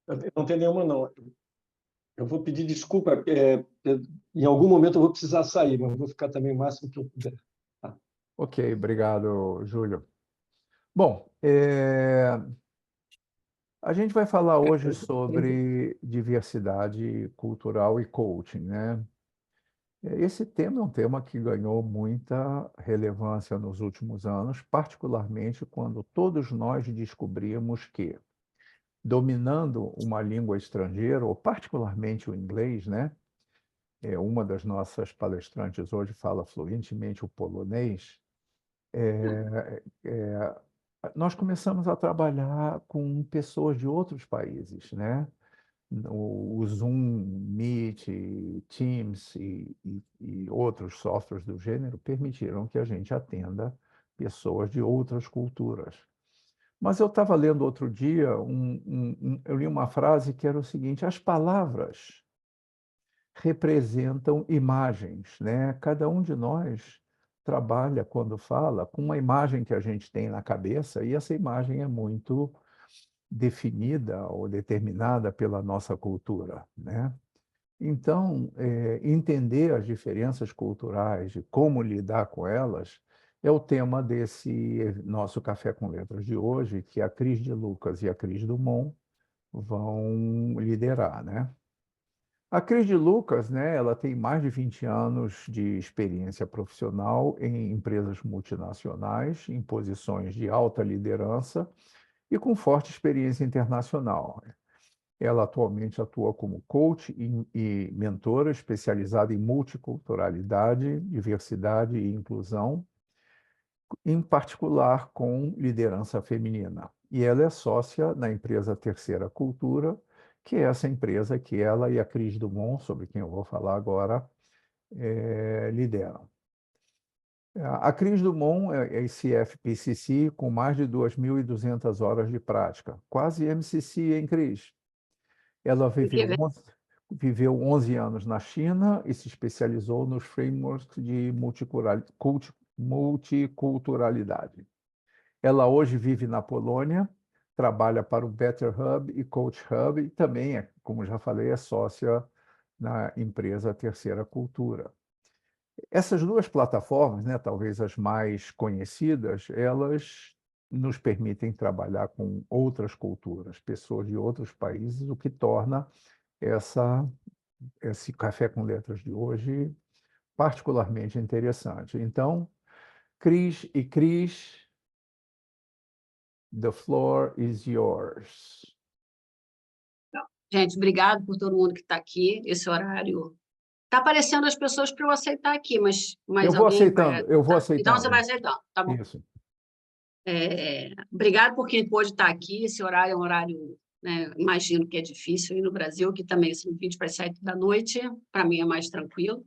Eu não tenho nenhuma, não. Eu vou pedir desculpa, em algum momento eu vou precisar sair, mas eu vou ficar também o máximo que eu puder. Tá? Ok, obrigado, Júlio. Bom, a gente vai falar hoje sobre diversidade cultural e coaching, né? Esse tema é um tema que ganhou muita relevância nos últimos anos, particularmente quando todos nós descobrimos que, dominando uma língua estrangeira, ou particularmente o inglês, né? Uma das nossas palestrantes hoje fala fluentemente o polonês. Nós começamos a trabalhar com pessoas de outros países, né? O Zoom, Meet, Teams e outros softwares do gênero permitiram que a gente atenda pessoas de outras culturas. Mas eu estava lendo outro dia, eu li uma frase que era o seguinte: as palavras representam imagens, né? Cada um de nós trabalha, quando fala, com uma imagem que a gente tem na cabeça, e essa imagem é muito definida ou determinada pela nossa cultura, né? Então, entender as diferenças culturais e como lidar com elas é o tema desse nosso Café com Letras de hoje, que a Cris de Lucas e a Cris Dumont vão liderar, né? A Cris de Lucas, né, ela tem mais de 20 anos de experiência profissional em empresas multinacionais, em posições de alta liderança e com forte experiência internacional. Ela atualmente atua como coach e mentora especializada em multiculturalidade, diversidade e inclusão, em particular com liderança feminina. E ela é sócia na empresa Terceira Cultura, que é essa empresa que ela e a Cris Dumont, sobre quem eu vou falar agora, lideram. A Cris Dumont é CFPCC com mais de 2.200 horas de prática, quase MCC, hein, Cris? Ela viveu 11 anos na China e se especializou nos frameworks de multiculturalidade. Ela hoje vive na Polônia, trabalha para o Better Hub e Coach Hub e também, como já falei, é sócia na empresa Terceira Cultura. Essas duas plataformas, né, talvez as mais conhecidas, elas nos permitem trabalhar com outras culturas, pessoas de outros países, o que torna esse Café com Letras de hoje particularmente interessante. Então, Cris, the floor is yours. Gente, obrigado por todo mundo que está aqui. Esse horário está aparecendo as pessoas para eu aceitar aqui, mas Eu vou alguém aceitando, eu vou Então você aceitando. vai aceitando, tá bom? Isso. Obrigado por quem pôde estar aqui. Esse horário é um horário, né, imagino que é difícil, e no Brasil, que também são 20 para as 7 da noite, para mim é mais tranquilo,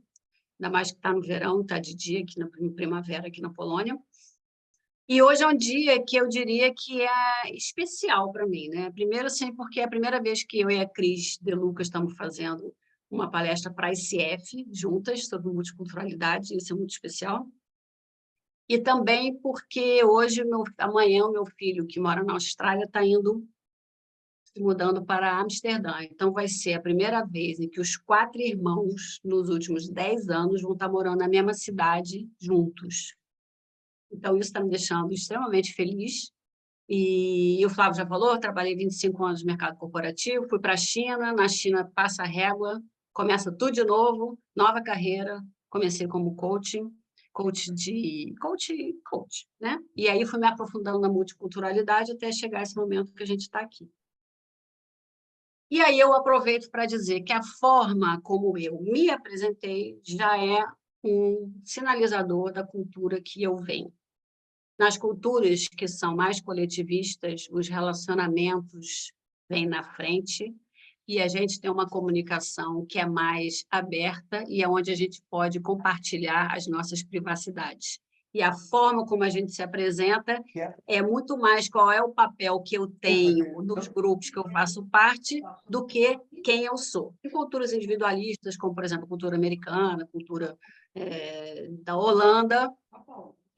ainda mais que está no verão, está de dia, aqui na primavera, aqui na Polônia. E hoje é um dia que eu diria que é especial para mim, né? Primeiro, assim, porque é a primeira vez que eu e a Cris de Lucas estamos fazendo uma palestra para a ICF, juntas, sobre multiculturalidade, isso é muito especial. E também porque hoje, amanhã, o meu filho, que mora na Austrália, está se mudando para Amsterdã. Então, vai ser a primeira vez em que os 4 irmãos, nos últimos 10 anos, vão estar morando na mesma cidade, juntos. Então, isso está me deixando extremamente feliz. E o Flávio já falou, eu trabalhei 25 anos no mercado corporativo, fui para a China, na China passa a régua, começa tudo de novo, nova carreira, comecei como coach, né? E aí fui me aprofundando na multiculturalidade até chegar esse momento que a gente está aqui. E aí eu aproveito para dizer que a forma como eu me apresentei já é um sinalizador da cultura que eu venho. Nas culturas que são mais coletivistas, os relacionamentos vêm na frente e a gente tem uma comunicação que é mais aberta e é onde a gente pode compartilhar as nossas privacidades. E a forma como a gente se apresenta é muito mais qual é o papel que eu tenho nos grupos que eu faço parte do que quem eu sou. Em culturas individualistas, como, por exemplo, a cultura americana, a cultura da Holanda,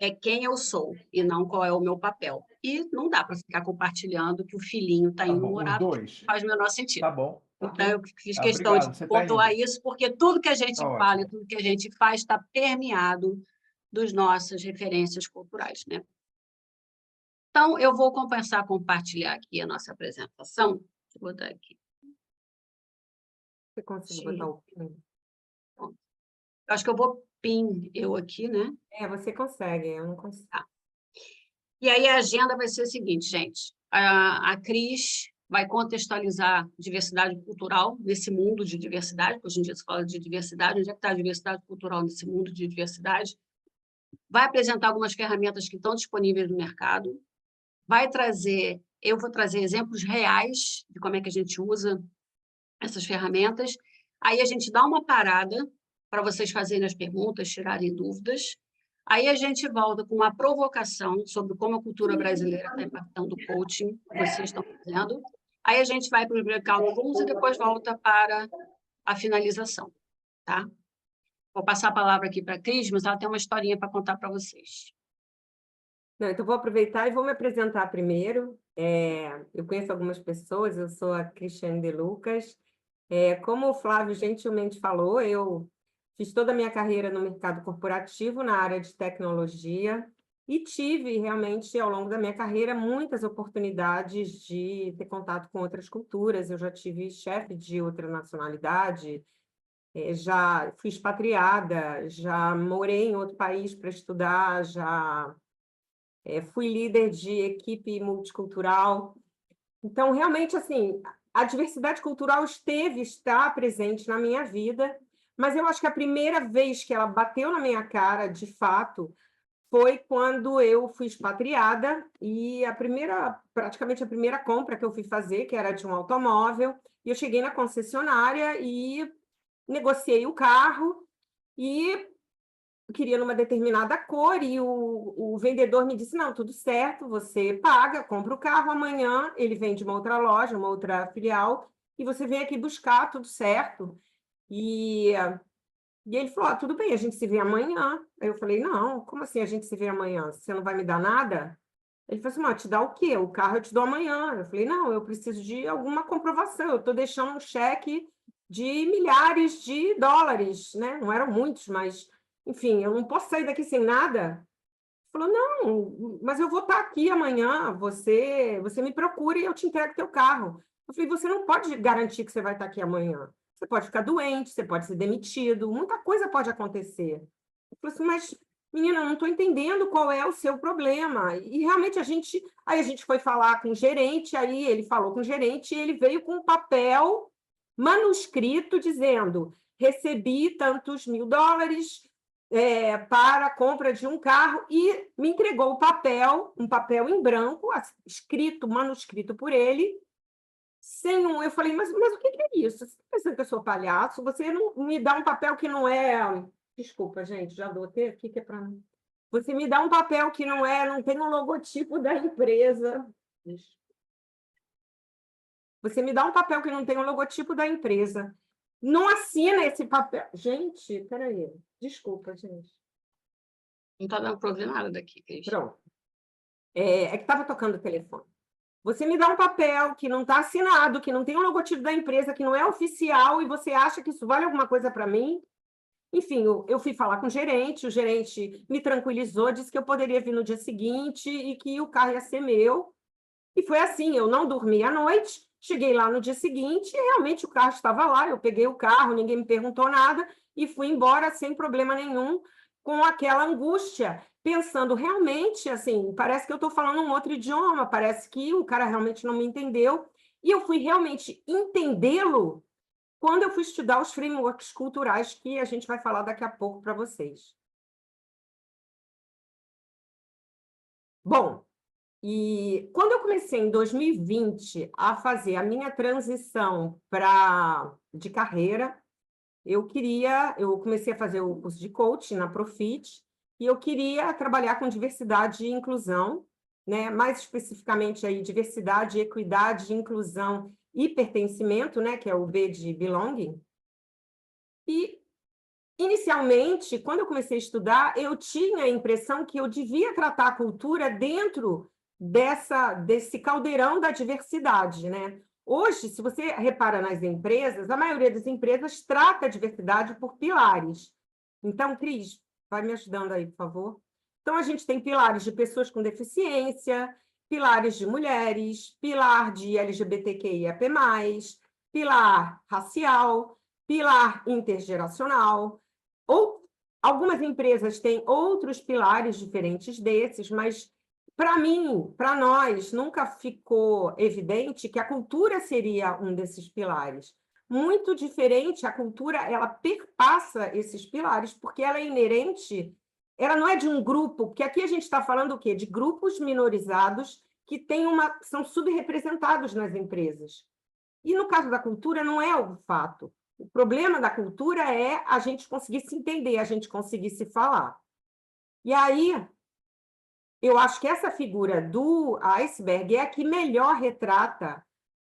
é quem eu sou e não qual é o meu papel. E não dá para ficar compartilhando que o filhinho está Tá indo bom, os morar, dois. faz o menor sentido. Tá bom. Então, eu fiz Ah, questão de obrigado, você tá pontuar indo. isso, porque tudo que a gente Tá fala e ótimo. tudo que a gente faz está permeado das nossas referências culturais, né? Então, eu vou começar a compartilhar aqui a nossa apresentação. Vou botar aqui. Você consegue botar o PIN? Acho que eu vou pin eu aqui, né? Você consegue, eu não consigo. E aí a agenda vai ser a seguinte, gente. A Cris vai contextualizar diversidade cultural nesse mundo de diversidade, porque hoje em dia se fala de diversidade, onde é que está a diversidade cultural nesse mundo de diversidade? Vai apresentar algumas ferramentas que estão disponíveis no mercado, eu vou trazer exemplos reais de como é que a gente usa essas ferramentas, aí a gente dá uma parada para vocês fazerem as perguntas, tirarem dúvidas, aí a gente volta com uma provocação sobre como a cultura brasileira está impactando o coaching que vocês estão fazendo, aí a gente vai para os breakout rooms e depois volta para a finalização, tá? Vou passar a palavra aqui para a Cris, mas ela tem uma historinha para contar para vocês. Não, então, vou aproveitar e vou me apresentar primeiro. Eu conheço algumas pessoas, eu sou a Cristiane de Lucas. Como o Flávio gentilmente falou, eu fiz toda a minha carreira no mercado corporativo, na área de tecnologia, e tive realmente, ao longo da minha carreira, muitas oportunidades de ter contato com outras culturas. Eu já tive chefe de outra nacionalidade, já fui expatriada, já morei em outro país para estudar, já fui líder de equipe multicultural. Então, realmente, assim, a diversidade cultural está presente na minha vida, mas eu acho que a primeira vez que ela bateu na minha cara, de fato, foi quando eu fui expatriada e praticamente a primeira compra que eu fui fazer, que era de um automóvel, e eu cheguei na concessionária e negociei o carro e queria numa determinada cor e o vendedor me disse, não, tudo certo, você paga, compra o carro, amanhã ele vem de uma outra loja, uma outra filial, e você vem aqui buscar, tudo certo. E ele falou, tudo bem, a gente se vê amanhã. Aí eu falei, não, como assim a gente se vê amanhã? Você não vai me dar nada? Ele falou assim, mas te dá o quê? O carro eu te dou amanhã. Eu falei, não, eu preciso de alguma comprovação, eu estou deixando um cheque de milhares de dólares, né? Não eram muitos, mas, enfim, eu não posso sair daqui sem nada. Ele falou, não, mas eu vou estar aqui amanhã, você me procura e eu te entrego teu carro. Eu falei, você não pode garantir que você vai estar aqui amanhã. Você pode ficar doente, você pode ser demitido, muita coisa pode acontecer. Eu falei assim, mas, menina, eu não estou entendendo qual é o seu problema. E realmente aí a gente foi falar com o gerente, aí ele falou com o gerente e ele veio com um papel manuscrito dizendo, recebi tantos mil dólares para a compra de um carro e me entregou um papel em branco, escrito, manuscrito por ele, eu falei, mas o que é isso? Você está pensando que eu sou palhaço? Você não me dá um papel que não é... Desculpa, gente, já dou até aqui que é para... Você me dá um papel que não tem um logotipo da empresa. Você me dá um papel que não tem um logotipo da empresa. Não assina esse papel. Gente, peraí. Desculpa, gente. Não está dando para ouvir nada daqui, Cris. Pronto. É que estava tocando o telefone. Você me dá um papel que não está assinado, que não tem o logotipo da empresa, que não é oficial, e você acha que isso vale alguma coisa para mim? Enfim, eu fui falar com o gerente me tranquilizou, disse que eu poderia vir no dia seguinte e que o carro ia ser meu. E foi assim, eu não dormi à noite, cheguei lá no dia seguinte e realmente o carro estava lá, eu peguei o carro, ninguém me perguntou nada e fui embora sem problema nenhum, com aquela angústia, pensando realmente, assim, parece que eu estou falando um outro idioma, parece que o cara realmente não me entendeu, e eu fui realmente entendê-lo quando eu fui estudar os frameworks culturais que a gente vai falar daqui a pouco para vocês. Bom, e quando eu comecei em 2020 a fazer a minha transição de carreira, eu comecei a fazer o curso de coaching na Profit, e eu queria trabalhar com diversidade e inclusão, né? Mais especificamente aí diversidade, equidade, inclusão e pertencimento, né? Que é o B de belonging. E inicialmente, quando eu comecei a estudar, eu tinha a impressão que eu devia tratar a cultura dentro desse caldeirão da diversidade, né? Hoje, se você repara nas empresas, a maioria das empresas trata a diversidade por pilares. Então, Cris, vai me ajudando aí, por favor. Então, a gente tem pilares de pessoas com deficiência, pilares de mulheres, pilar de LGBTQIAP+, pilar racial, pilar intergeracional. Ou algumas empresas têm outros pilares diferentes desses, mas para mim, para nós, nunca ficou evidente que a cultura seria um desses pilares. Muito diferente, a cultura, ela perpassa esses pilares, porque ela é inerente, ela não é de um grupo, porque aqui a gente está falando o quê? De grupos minorizados que são subrepresentados nas empresas. E no caso da cultura, não é o fato. O problema da cultura é a gente conseguir se entender, a gente conseguir se falar. E aí, eu acho que essa figura do iceberg é a que melhor retrata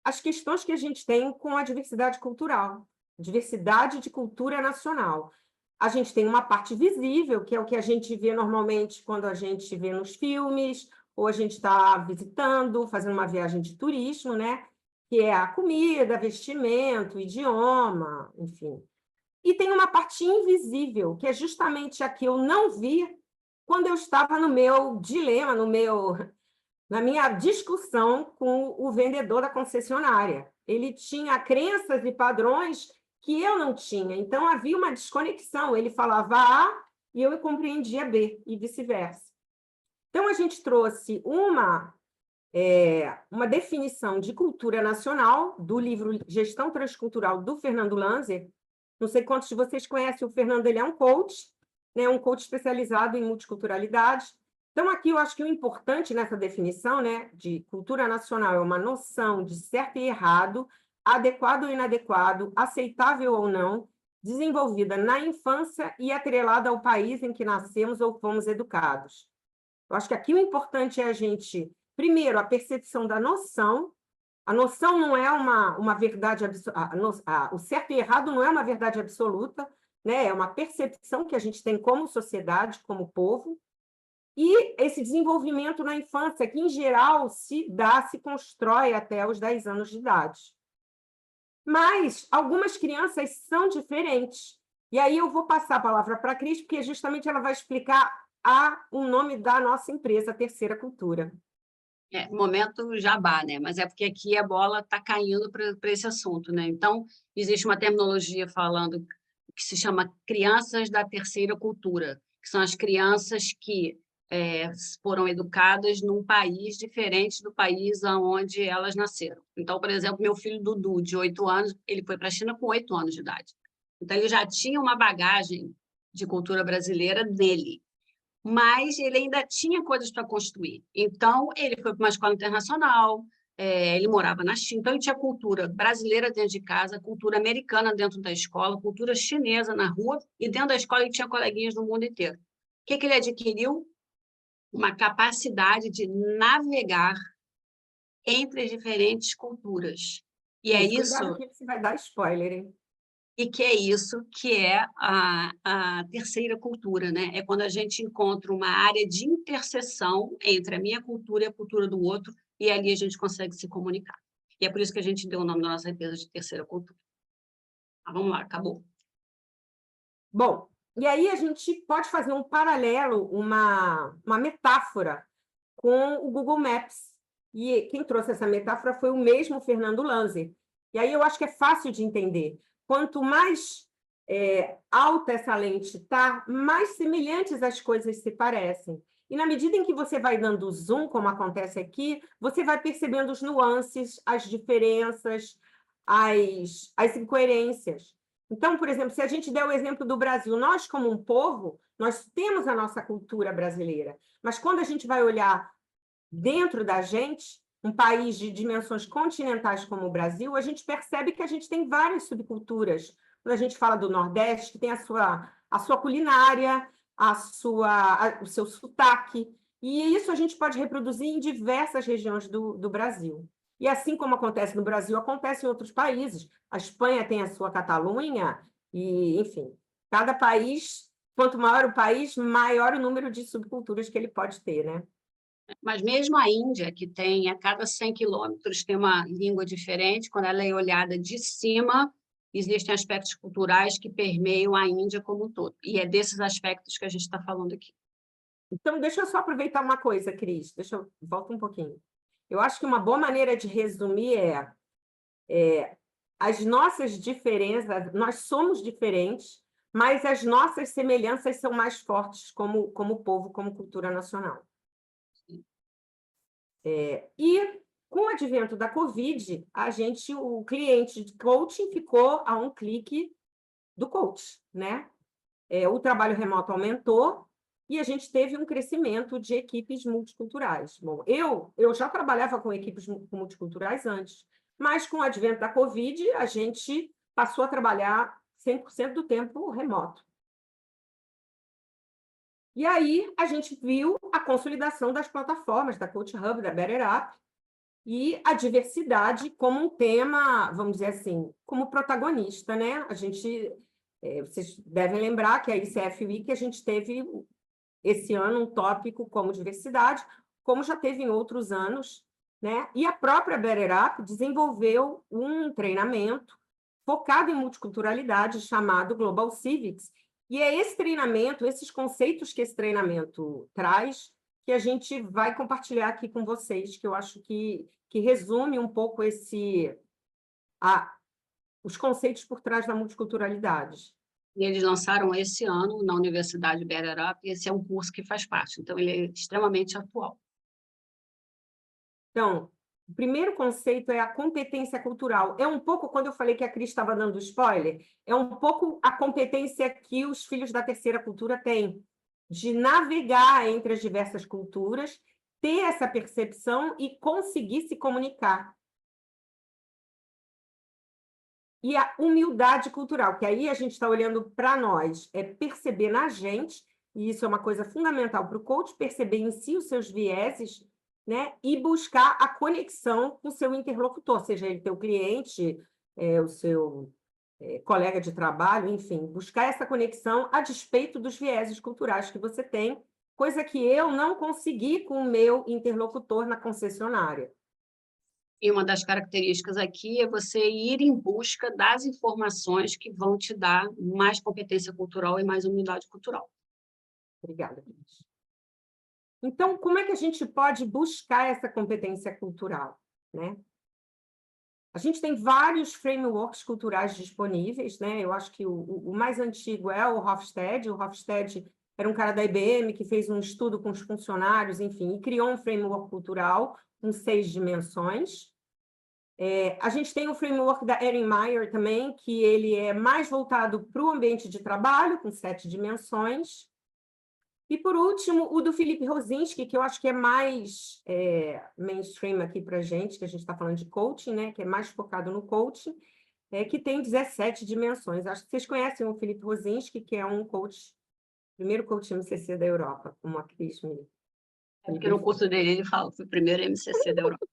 as questões que a gente tem com a diversidade cultural, diversidade de cultura nacional. A gente tem uma parte visível, que é o que a gente vê normalmente quando a gente vê nos filmes, ou a gente está visitando, fazendo uma viagem de turismo, né? Que é a comida, vestimento, idioma, enfim. E tem uma parte invisível, que é justamente a que eu não vi quando eu estava no meu dilema, na minha discussão com o vendedor da concessionária. Ele tinha crenças e padrões que eu não tinha, então havia uma desconexão. Ele falava A e eu compreendia B, e vice-versa. Então, a gente trouxe uma definição de cultura nacional do livro Gestão Transcultural, do Fernando Lanzer. Não sei quantos de vocês conhecem o Fernando, ele é um coach, né, um coach especializado em multiculturalidade. Então, aqui eu acho que o importante nessa definição, né, de cultura nacional é uma noção de certo e errado, adequado ou inadequado, aceitável ou não, desenvolvida na infância e atrelada ao país em que nascemos ou fomos educados. Eu acho que aqui o importante é a gente, primeiro, a percepção da noção. A noção não é uma verdade absoluta, o certo e errado não é uma verdade absoluta, né? É uma percepção que a gente tem como sociedade, como povo, e esse desenvolvimento na infância, que, em geral, se constrói até os 10 anos de idade. Mas algumas crianças são diferentes. E aí eu vou passar a palavra para a Cris, porque justamente ela vai explicar o nome da nossa empresa, Terceira Cultura. Momento jabá, né? Mas é porque aqui a bola está caindo para esse assunto, né? Então, existe uma terminologia falando que se chama crianças da terceira cultura, que são as crianças que foram educadas num país diferente do país onde elas nasceram. Então, por exemplo, meu filho Dudu, de 8 anos, ele foi para a China com 8 anos de idade. Então, ele já tinha uma bagagem de cultura brasileira nele, mas ele ainda tinha coisas para construir. Então, ele foi para uma escola internacional, ele morava na China, então ele tinha cultura brasileira dentro de casa, cultura americana dentro da escola, cultura chinesa na rua, e dentro da escola ele tinha coleguinhas do mundo inteiro. O que ele adquiriu? Uma capacidade de navegar entre as diferentes culturas. E é isso... Cuidado que você vai dar spoiler, hein? E que é isso que é a terceira cultura, né? É quando a gente encontra uma área de interseção entre a minha cultura e a cultura do outro, e ali a gente consegue se comunicar. E é por isso que a gente deu o nome da nossa empresa de Terceira Cultura. Vamos lá, acabou. Bom, e aí a gente pode fazer um paralelo, uma metáfora com o Google Maps. E quem trouxe essa metáfora foi o mesmo Fernando Lanzer. E aí eu acho que é fácil de entender. Quanto mais alta essa lente está, mais semelhantes as coisas se parecem. E na medida em que você vai dando zoom, como acontece aqui, você vai percebendo os nuances, as diferenças, as incoerências. Então, por exemplo, se a gente der o exemplo do Brasil, nós, como um povo, nós temos a nossa cultura brasileira, mas quando a gente vai olhar dentro da gente, um país de dimensões continentais como o Brasil, a gente percebe que a gente tem várias subculturas. Quando a gente fala do Nordeste, que tem a sua culinária, o seu sotaque, e isso a gente pode reproduzir em diversas regiões do Brasil. E assim como acontece no Brasil, acontece em outros países. A Espanha tem a sua Catalunha, e, enfim, Cada país, quanto maior o país, maior o número de subculturas que ele pode ter, né? Mas mesmo a Índia, que tem a cada 100 quilômetros tem uma língua diferente, quando ela é olhada de cima, existem aspectos culturais que permeiam a Índia como um todo. E é desses aspectos que a gente está falando aqui. Então, deixa eu só aproveitar uma coisa, Cris. Volta um pouquinho. Eu acho que uma boa maneira de resumir as nossas diferenças, nós somos diferentes, mas as nossas semelhanças são mais fortes como povo, como cultura nacional. E com o advento da Covid, o cliente de coaching ficou a um clique do coach, né? O trabalho remoto aumentou e a gente teve um crescimento de equipes multiculturais. Bom, eu já trabalhava com equipes multiculturais antes, mas com o advento da Covid, a gente passou a trabalhar 100% do tempo remoto. E aí a gente viu a consolidação das plataformas, da Coach Hub, da Better Up, e a diversidade como um tema, vamos dizer assim, como protagonista, né? Vocês devem lembrar que a ICF Week a gente teve esse ano um tópico como diversidade, como já teve em outros anos, né? E a própria Better Up desenvolveu um treinamento focado em multiculturalidade chamado Global Civics, e é esse treinamento, esses conceitos que esse treinamento traz, que a gente vai compartilhar aqui com vocês, que eu acho que resume um pouco os conceitos por trás da multiculturalidade. E eles lançaram esse ano na Universidade Better Up, e esse é um curso que faz parte, então ele é extremamente atual. Então, o primeiro conceito é a competência cultural. É um pouco, quando eu falei que a Cris estava dando spoiler, é um pouco a competência que os filhos da terceira cultura têm, de navegar entre as diversas culturas, ter essa percepção e conseguir se comunicar. E a humildade cultural, que aí a gente está olhando para nós, é perceber na gente, e isso é uma coisa fundamental para o coach, perceber em si os seus vieses, né? E buscar a conexão com o seu interlocutor, seja ele teu cliente, o seu colega de trabalho, enfim, buscar essa conexão a despeito dos vieses culturais que você tem, coisa que eu não consegui com o meu interlocutor na concessionária. E uma das características aqui é você ir em busca das informações que vão te dar mais competência cultural e mais humildade cultural. Obrigada, Cris. Então, como é que a gente pode buscar essa competência cultural, né? A gente tem vários frameworks culturais disponíveis, né? Eu acho que o mais antigo é o Hofstede. O Hofstede era um cara da IBM que fez um estudo com os funcionários, enfim, e criou um framework cultural com 6 dimensões. A gente tem o framework da Erin Meyer também, que ele é mais voltado para o ambiente de trabalho, com 7 dimensões. E, por último, o do Philip Rosinski, que eu acho que é mais mainstream aqui para a gente está falando de coaching, né? Que é mais focado no coaching, que tem 17 dimensões. Acho que vocês conhecem o Philip Rosinski, que é um coach, primeiro coach MCC da Europa, como a Cris me... Porque no curso dele ele fala que foi o primeiro MCC da Europa.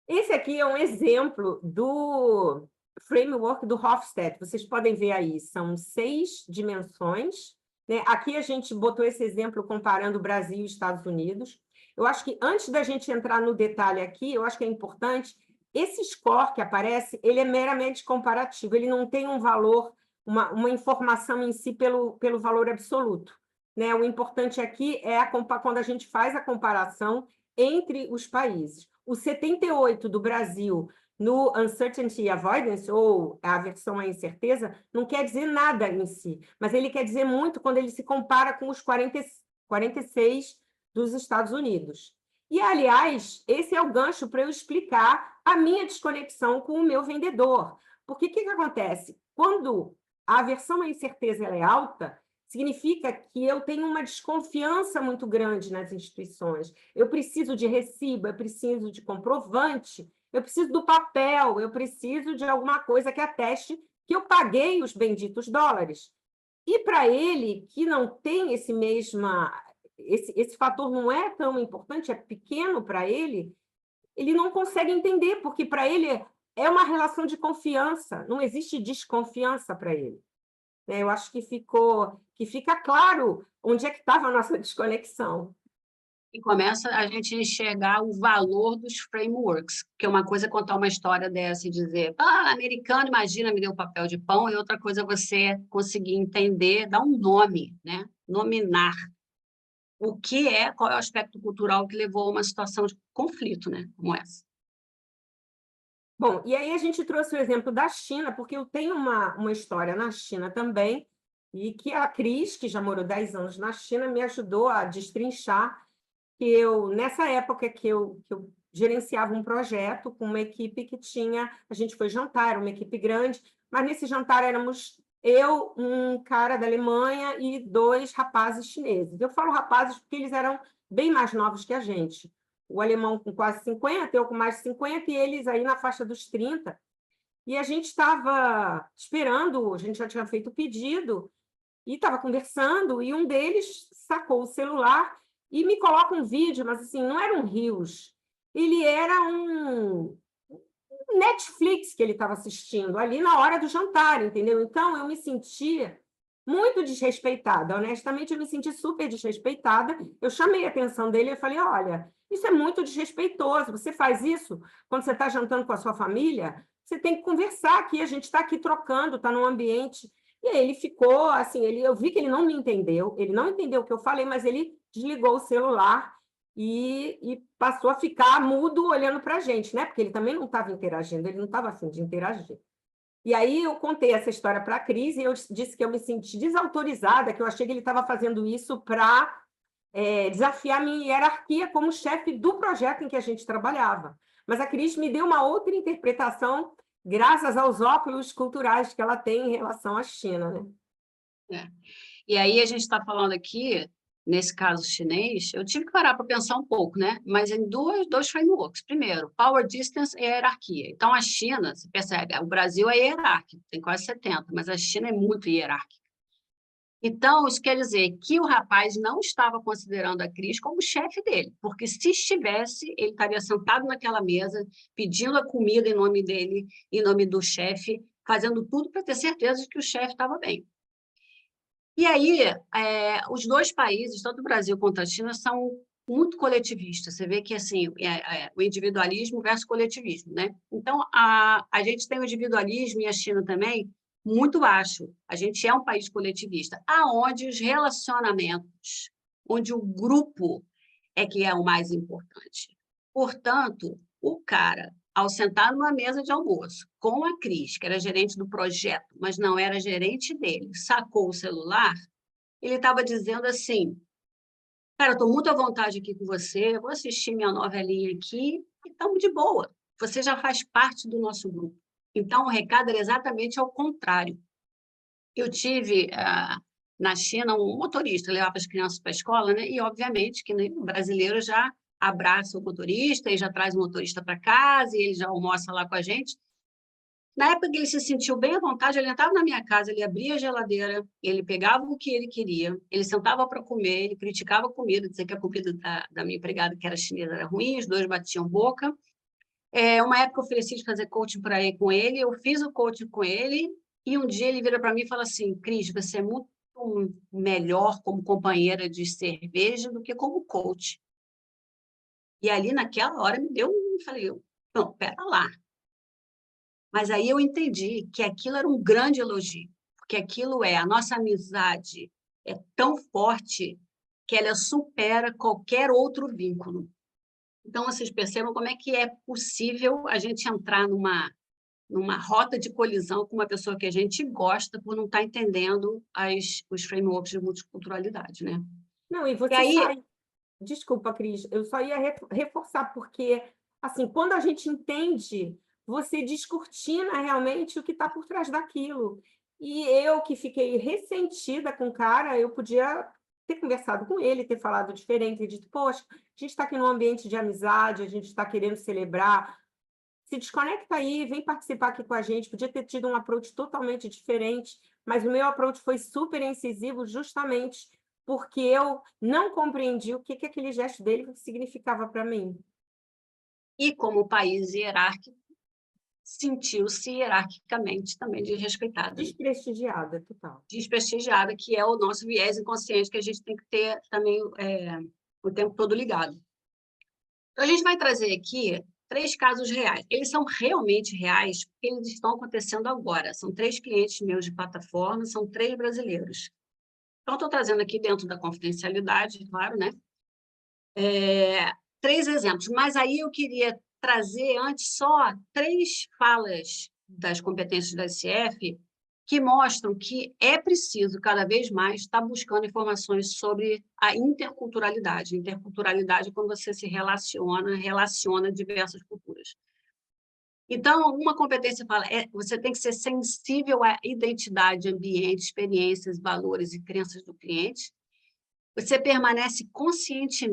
Esse aqui é um exemplo do framework do Hofstede. Vocês podem ver aí, são 6 dimensões, né? Aqui a gente botou esse exemplo comparando Brasil e Estados Unidos. Eu acho que antes da gente entrar no detalhe aqui, eu acho que é importante, esse score que aparece, ele é meramente comparativo, ele não tem um valor, uma informação em si pelo valor absoluto, né? O importante aqui é quando a gente faz a comparação entre os países. O 78 do Brasil no Uncertainty Avoidance, ou a aversão à incerteza, não quer dizer nada em si, mas ele quer dizer muito quando ele se compara com os 46 dos Estados Unidos. E, aliás, esse é o gancho para eu explicar a minha desconexão com o meu vendedor. Porque o que acontece? Quando a aversão à incerteza ela é alta, significa que eu tenho uma desconfiança muito grande nas instituições. Eu preciso de recibo, eu preciso de comprovante, eu preciso do papel, eu preciso de alguma coisa que ateste que eu paguei os benditos dólares. E para ele, que não tem esse fator não é tão importante, é pequeno para ele não consegue entender, porque para ele é uma relação de confiança, não existe desconfiança para ele. né? Eu acho que fica claro onde é que estava a nossa desconexão. E começa a gente enxergar o valor dos frameworks, que é uma coisa é contar uma história dessa e dizer, americano, imagina, me deu papel de pão, e outra coisa é você conseguir entender, dar um nome, né? Nominar qual é o aspecto cultural que levou a uma situação de conflito, né? Como essa. Bom, e aí a gente trouxe o exemplo da China, porque eu tenho uma história na China também, e que a Cris, que já morou 10 anos na China, me ajudou a destrinchar que nessa época que eu gerenciava um projeto com uma equipe que a gente foi jantar, era uma equipe grande, mas nesse jantar éramos eu, um cara da Alemanha e 2 rapazes chineses. Eu falo rapazes porque eles eram bem mais novos que a gente. O alemão com quase 50, eu com mais de 50, e eles aí na faixa dos 30. E a gente estava esperando, a gente já tinha feito o pedido, e estava conversando, e um deles sacou o celular e me coloca um vídeo, mas assim, não era um Reels, ele era um Netflix que ele estava assistindo ali na hora do jantar, entendeu? Então, eu me sentia muito desrespeitada, honestamente, eu me senti super desrespeitada. Eu chamei a atenção dele e falei, olha, isso é muito desrespeitoso, você faz isso quando você está jantando com a sua família, você tem que conversar aqui, a gente está aqui trocando, está num ambiente... E aí ele ficou assim, eu vi que ele não me entendeu, ele não entendeu o que eu falei, mas ele desligou o celular e passou a ficar mudo olhando para a gente, né? Porque ele também não estava interagindo, ele não estava afim de interagir. E aí eu contei essa história para a Cris e eu disse que eu me senti desautorizada, que eu achei que ele estava fazendo isso para desafiar a minha hierarquia como chefe do projeto em que a gente trabalhava. Mas a Cris me deu uma outra interpretação graças aos óculos culturais que ela tem em relação à China, né? E aí a gente está falando aqui, nesse caso chinês, eu tive que parar para pensar um pouco, né? Mas em dois frameworks. Primeiro, power distance e hierarquia. Então, a China, você percebe, o Brasil é hierárquico, tem quase 70, mas a China é muito hierárquica. Então, isso quer dizer que o rapaz não estava considerando a Cris como chefe dele, porque se estivesse, ele estaria sentado naquela mesa, pedindo a comida em nome dele, em nome do chefe, fazendo tudo para ter certeza de que o chefe estava bem. E aí, os dois países, tanto o Brasil quanto a China, são muito coletivistas. Você vê que assim, o individualismo versus coletivismo, né? Então, a gente tem o individualismo, e a China também, muito baixo. A gente é um país coletivista, aonde os relacionamentos, onde o grupo é que é o mais importante. Portanto, o cara, ao sentar numa mesa de almoço com a Cris, que era gerente do projeto, mas não era gerente dele, sacou o celular, ele estava dizendo assim, cara, eu estou muito à vontade aqui com você, eu vou assistir minha novelinha aqui e estamos de boa. Você já faz parte do nosso grupo. Então, o recado era exatamente ao contrário. Eu tive na China um motorista, levava as crianças para a escola, né? E, obviamente, que o brasileiro já abraça o motorista e já traz o motorista para casa e ele já almoça lá com a gente. Na época que ele se sentiu bem à vontade, ele entrava na minha casa, ele abria a geladeira, ele pegava o que ele queria, ele sentava para comer, ele criticava a comida, dizia que a comida da minha empregada, que era chinesa, era ruim, os dois batiam boca. Uma época eu ofereci de fazer coaching para ir com ele, eu fiz o coaching com ele, e um dia ele vira para mim e fala assim, Cris, você é muito melhor como companheira de cerveja do que como coach. E ali, naquela hora, eu falei, não, pera lá. Mas aí eu entendi que aquilo era um grande elogio, porque aquilo a nossa amizade é tão forte que ela supera qualquer outro vínculo. Então, vocês percebam como é que é possível a gente entrar numa rota de colisão com uma pessoa que a gente gosta por não estar entendendo os frameworks de multiculturalidade, né? Não, e você aí... Desculpa, Cris, eu só ia reforçar, porque, assim, quando a gente entende, você descortina realmente o que está por trás daquilo. E eu, que fiquei ressentida com o cara, eu podia ter conversado com ele, ter falado diferente, ter dito, poxa, a gente está aqui num ambiente de amizade, a gente está querendo celebrar, se desconecta aí, vem participar aqui com a gente. Podia ter tido um approach totalmente diferente, mas o meu approach foi super incisivo justamente porque eu não compreendi o que aquele gesto dele significava para mim. E como país hierárquico, sentiu-se hierarquicamente também desrespeitada, Desprestigiada, total. desprestigiada, que é o nosso viés inconsciente que a gente tem que ter também o tempo todo ligado. Então, a gente vai trazer aqui 3 casos reais. Eles são realmente reais porque eles estão acontecendo agora. São 3 clientes meus de plataforma, são 3 brasileiros. Então, estou trazendo aqui dentro da confidencialidade, claro, né? 3 exemplos, mas aí eu queria trazer antes só 3 falas das competências da SF que mostram que é preciso, cada vez mais, estar buscando informações sobre a interculturalidade. Interculturalidade é quando você se relaciona diversas culturas. Então, uma competência fala, você tem que ser sensível à identidade, ambiente, experiências, valores e crenças do cliente. Você permanece consciente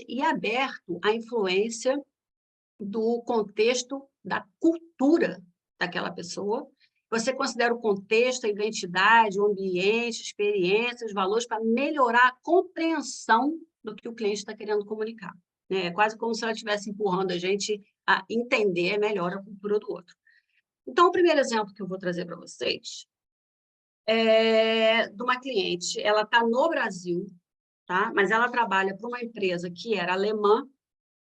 e aberto à influência do contexto, da cultura daquela pessoa. Você considera o contexto, a identidade, o ambiente, experiências, valores para melhorar a compreensão do que o cliente está querendo comunicar. É quase como se ela estivesse empurrando a gente a entender melhor a cultura do outro. Então, o primeiro exemplo que eu vou trazer para vocês é de uma cliente. Ela está no Brasil, tá? Mas ela trabalha para uma empresa que era alemã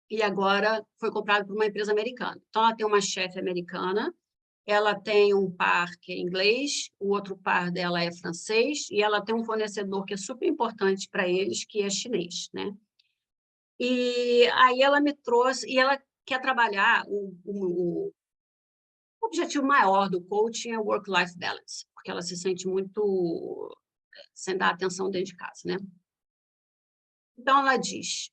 e agora foi comprada por uma empresa americana. Então, ela tem uma chefe americana, ela tem um par que é inglês, o outro par dela é francês, e ela tem um fornecedor que é super importante para eles, que é chinês, né? E aí ela me trouxe, e ela quer trabalhar, o objetivo maior do coaching é o work-life balance, porque ela se sente muito sem dar atenção dentro de casa, né? Então, ela diz,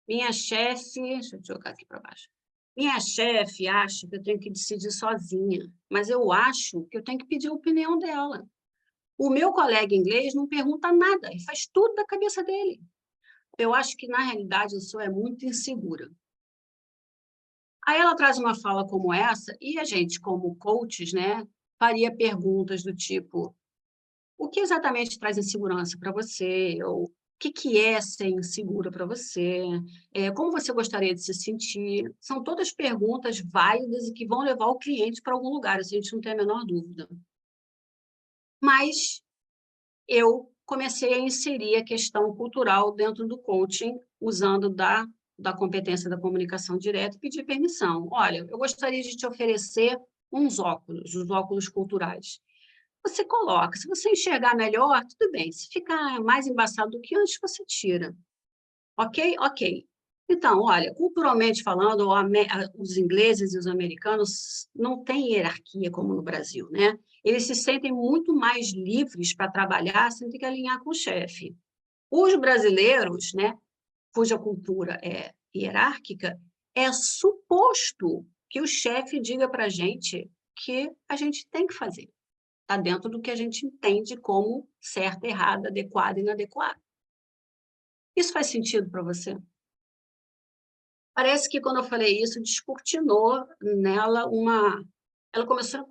minha chefe, deixa eu jogar aqui para baixo, minha chefe acha que eu tenho que decidir sozinha, mas eu acho que eu tenho que pedir a opinião dela. O meu colega inglês não pergunta nada, ele faz tudo da cabeça dele. Eu acho que, na realidade, eu sou muito insegura. Aí ela traz uma fala como essa, e a gente, como coaches, né, faria perguntas do tipo, o que exatamente traz insegurança para você? Ou o que é ser insegura para você? Como você gostaria de se sentir? São todas perguntas válidas e que vão levar o cliente para algum lugar, isso a gente não tem a menor dúvida. Mas eu comecei a inserir a questão cultural dentro do coaching, usando da competência da comunicação direta e pedir permissão. Olha, eu gostaria de te oferecer uns óculos, os óculos culturais. Você coloca, se você enxergar melhor, tudo bem. Se ficar mais embaçado do que antes, você tira. Ok? Ok. Então, olha, culturalmente falando, os ingleses e os americanos não têm hierarquia como no Brasil, né? Eles se sentem muito mais livres para trabalhar sem ter que alinhar com o chefe. Os brasileiros, né, cuja cultura é hierárquica, é suposto que o chefe diga para a gente que a gente tem que fazer. Está dentro do que a gente entende como certo, errado, adequado e inadequado. Isso faz sentido para você? Parece que, quando eu falei isso, descortinou nela uma... Ela começou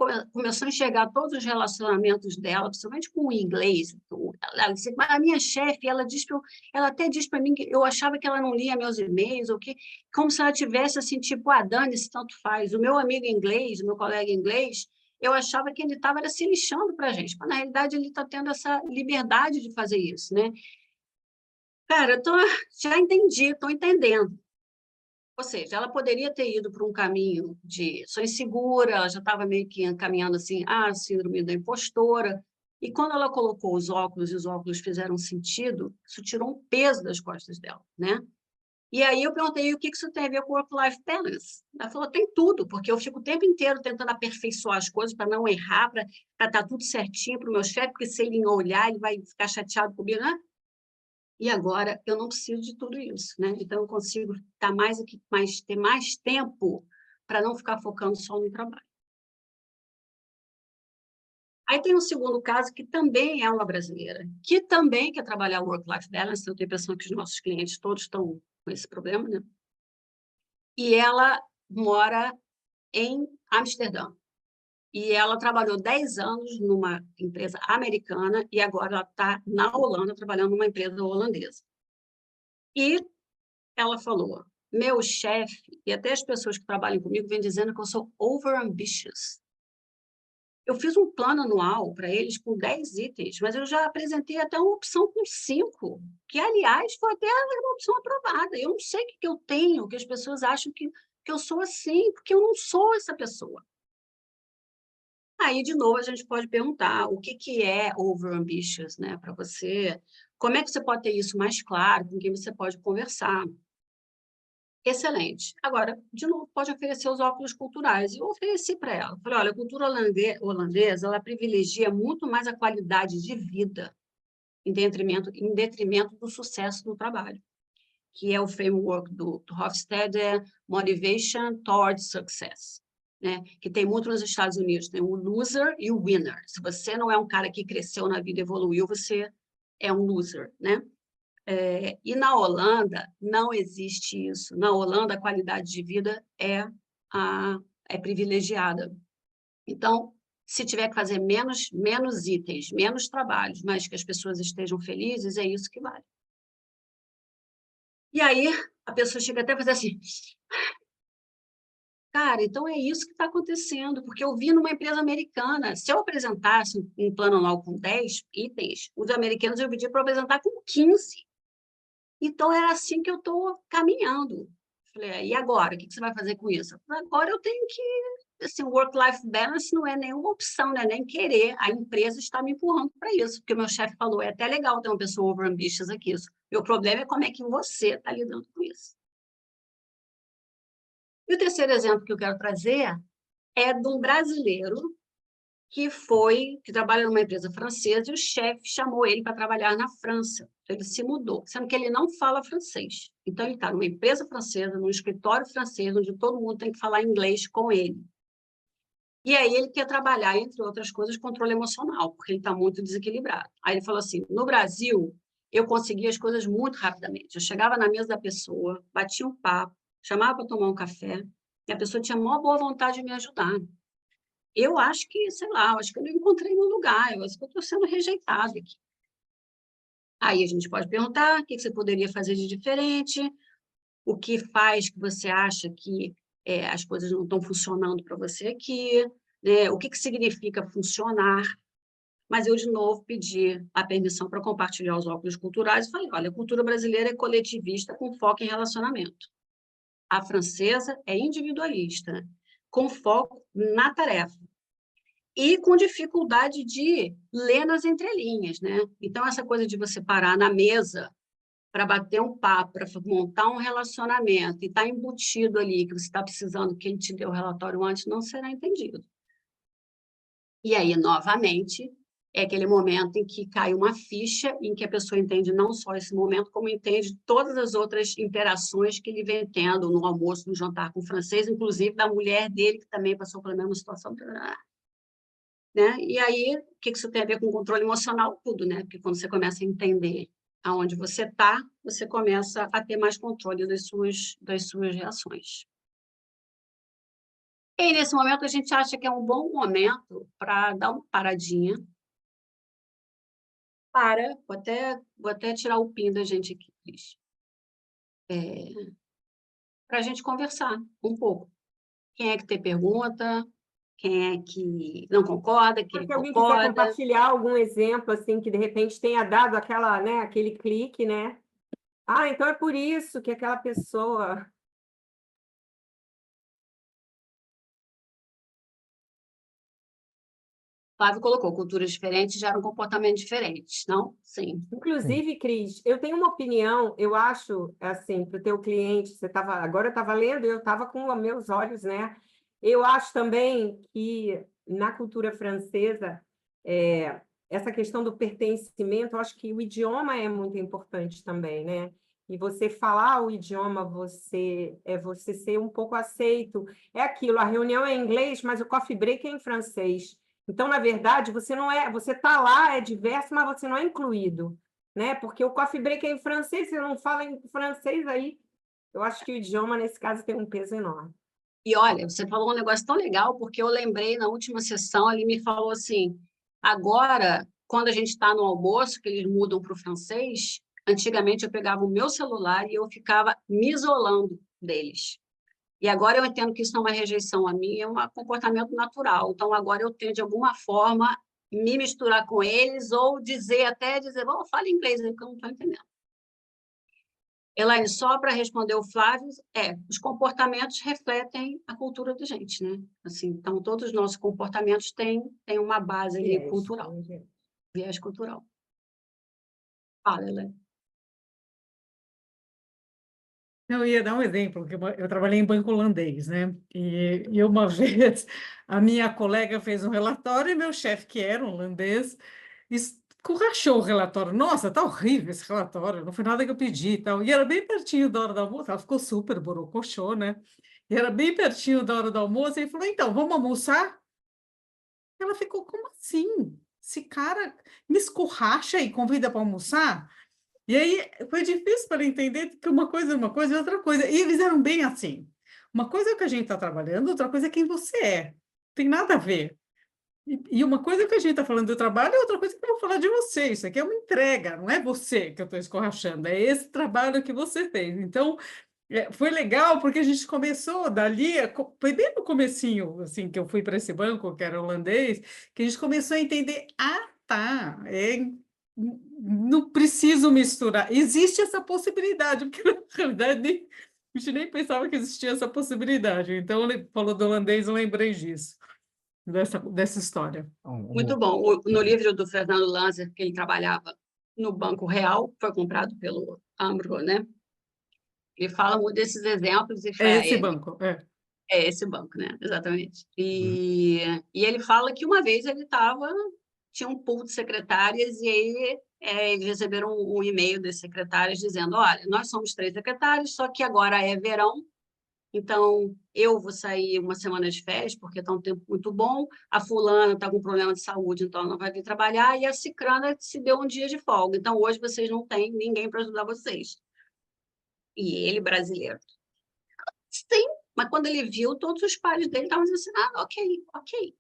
a enxergar todos os relacionamentos dela, principalmente com o inglês. Ela disse, a minha chefe, ela até diz para mim que eu achava que ela não lia meus e-mails, ou que, como se ela tivesse assim, tipo, dane-se, tanto faz. O meu amigo inglês, o meu colega inglês, eu achava que ele estava se lixando para a gente, mas, na realidade, ele está tendo essa liberdade de fazer isso, né? Cara, já entendi, estou entendendo. Ou seja, ela poderia ter ido para um caminho de sou insegura, ela já estava meio que encaminhando assim, síndrome da impostora. E quando ela colocou os óculos e os óculos fizeram sentido, isso tirou um peso das costas dela, né? E aí eu perguntei o que isso tem a ver com work-life balance. Ela falou, tem tudo, porque eu fico o tempo inteiro tentando aperfeiçoar as coisas para não errar, para estar tudo certinho para o meu chefe, porque se ele olhar, ele vai ficar chateado comigo, né? E agora eu não preciso de tudo isso, né? Então eu consigo estar ter mais tempo para não ficar focando só no trabalho. Aí tem um segundo caso que também é uma brasileira, que também quer trabalhar o work-life balance. Eu tenho a impressão que os nossos clientes todos estão com esse problema, né? E ela mora em Amsterdã. E ela trabalhou 10 anos numa empresa americana e agora ela está na Holanda trabalhando numa empresa holandesa. E ela falou, meu chefe e até as pessoas que trabalham comigo vêm dizendo que eu sou over-ambitious. Eu fiz um plano anual para eles com 10 itens, mas eu já apresentei até uma opção com 5, que, aliás, foi até uma opção aprovada. Eu não sei o que eu tenho, que as pessoas acham que eu sou assim, porque eu não sou essa pessoa. Aí, de novo, a gente pode perguntar o que é over-ambitious, né, para você? Como é que você pode ter isso mais claro, com quem você pode conversar? Excelente. Agora, de novo, pode oferecer os óculos culturais. E eu ofereci para ela. Falei, olha, a cultura holandesa, ela privilegia muito mais a qualidade de vida em detrimento do sucesso no trabalho, que é o framework do Hofstede, Motivation Towards Success, né? Que tem muito nos Estados Unidos. Tem o loser e o winner. Se você não é um cara que cresceu na vida e evoluiu, você é um loser, né? E na Holanda não existe isso. Na Holanda, a qualidade de vida é privilegiada. Então, se tiver que fazer menos itens, menos trabalhos, mas que as pessoas estejam felizes, é isso que vale. E aí, a pessoa chega até a fazer assim, cara, então é isso que está acontecendo, porque eu vi numa empresa americana, se eu apresentasse um plano anual com 10 itens, os americanos eu pedi para apresentar com 15. Então, era assim que eu estou caminhando. Falei, e agora? O que você vai fazer com isso? Agora eu tenho que... Assim, work-life balance não é nenhuma opção, né? Nem querer. A empresa está me empurrando para isso, porque o meu chefe falou, é até legal ter uma pessoa over-ambitious aqui. Meu problema é como é que você está lidando com isso. E o terceiro exemplo que eu quero trazer é de um brasileiro que trabalha numa empresa francesa, e o chefe chamou ele para trabalhar na França. Então, ele se mudou, sendo que ele não fala francês. Então, ele está numa empresa francesa, num escritório francês, onde todo mundo tem que falar inglês com ele. E aí, ele quer trabalhar, entre outras coisas, controle emocional, porque ele está muito desequilibrado. Aí, ele falou assim, no Brasil, eu conseguia as coisas muito rapidamente. Eu chegava na mesa da pessoa, batia um papo, chamava para tomar um café, e a pessoa tinha a maior boa vontade de me ajudar. Eu acho que, sei lá, acho que eu não encontrei no lugar, eu acho que eu estou sendo rejeitado aqui. Aí a gente pode perguntar o que você poderia fazer de diferente, o que faz que você acha que as coisas não estão funcionando para você aqui, né? O que significa funcionar. Mas eu, de novo, pedi a permissão para compartilhar os óculos culturais e falei, olha, a cultura brasileira é coletivista com foco em relacionamento. A francesa é individualista, com foco na tarefa. E com dificuldade de ler nas entrelinhas, né? Então, essa coisa de você parar na mesa para bater um papo, para montar um relacionamento e estar embutido ali, que você está precisando que ele te dê o relatório antes, não será entendido. E aí, novamente, é aquele momento em que cai uma ficha, em que a pessoa entende não só esse momento, como entende todas as outras interações que ele vem tendo no almoço, no jantar com o francês, inclusive da mulher dele, que também passou pela mesma situação. Né? E aí, o que isso tem a ver com controle emocional? Tudo, né? Porque quando você começa a entender aonde você está, você começa a ter mais controle das suas reações. E nesse momento, a gente acha que é um bom momento para dar uma paradinha. Vou até tirar o pin da gente aqui, Cris. Para a gente conversar um pouco. Quem é que tem pergunta? Quem é que não concorda? Quem Se alguém quiser concorda? compartilhar algum exemplo, assim, que de repente tenha dado aquele clique, né? Ah, então é por isso que aquela pessoa... Flávio colocou, culturas diferentes geram comportamentos diferentes, não? Sim. Inclusive, Cris, eu tenho uma opinião, eu acho, assim, para o teu cliente, agora eu estava lendo e eu estava com os meus olhos, né? Eu acho também que na cultura francesa, essa questão do pertencimento, eu acho que o idioma é muito importante também, né? E você falar o idioma, você ser um pouco aceito. É aquilo, a reunião é em inglês, mas o coffee break é em francês. Então, na verdade, você está lá, é diverso, mas você não é incluído, né? Porque o coffee break é em francês, você não fala em francês aí. Eu acho que o idioma, nesse caso, tem um peso enorme. E olha, você falou um negócio tão legal, porque eu lembrei na última sessão, ele me falou assim, agora, quando a gente está no almoço, que eles mudam para o francês, antigamente eu pegava o meu celular e eu ficava me isolando deles. E agora eu entendo que isso não é uma rejeição a mim, é um comportamento natural. Então, agora eu tenho, de alguma forma, me misturar com eles ou até dizer, bom, fala inglês aí, que eu não estou entendendo. Elaine, só para responder o Flávio, os comportamentos refletem a cultura da gente, né? Assim, então, todos os nossos comportamentos têm uma base ali cultural, viés cultural. Fala, Elaine. Eu ia dar um exemplo, que eu trabalhei em banco holandês, né? E uma vez a minha colega fez um relatório e meu chefe, que era um holandês, escurrachou o relatório. Nossa, tá horrível esse relatório, não foi nada que eu pedi e tal. E era bem pertinho da hora do almoço, ela ficou super borocochô, né? E era bem pertinho da hora do almoço, e ele falou, então, vamos almoçar? Ela ficou, como assim? Esse cara me escurracha e convida para almoçar? E aí foi difícil para ele entender que uma coisa é uma coisa e outra coisa. E eles eram bem assim. Uma coisa é o que a gente está trabalhando, outra coisa é quem você é. Não tem nada a ver. E uma coisa é que a gente está falando do trabalho, outra coisa é que eu vou falar de você. Isso aqui é uma entrega, não é você que eu estou escorrachando, é esse trabalho que você fez. Então, foi legal porque a gente começou dali, foi bem no comecinho, assim, que eu fui para esse banco, que era holandês, que a gente começou a entender, tá, não preciso misturar. Existe essa possibilidade, porque na realidade a gente nem pensava que existia essa possibilidade. Então, ele falou do holandês, eu lembrei disso, dessa história. Muito bom. No livro do Fernando Lanzer, que ele trabalhava no Banco Real, foi comprado pelo Ambro, né? Ele fala muito desses exemplos e É esse banco, É esse banco, né? Exatamente. E ele fala que uma vez tinha um pool de secretárias e aí eles receberam um e-mail das secretárias dizendo, olha, nós somos 3 secretários, só que agora é verão, então eu vou sair uma semana de férias porque está um tempo muito bom, a fulana está com problema de saúde, então não vai vir trabalhar, e a cicrana se deu um dia de folga, então hoje vocês não têm ninguém para ajudar vocês. E ele, brasileiro, sim, mas quando ele viu, todos os pares dele estavam dizendo assim, ok.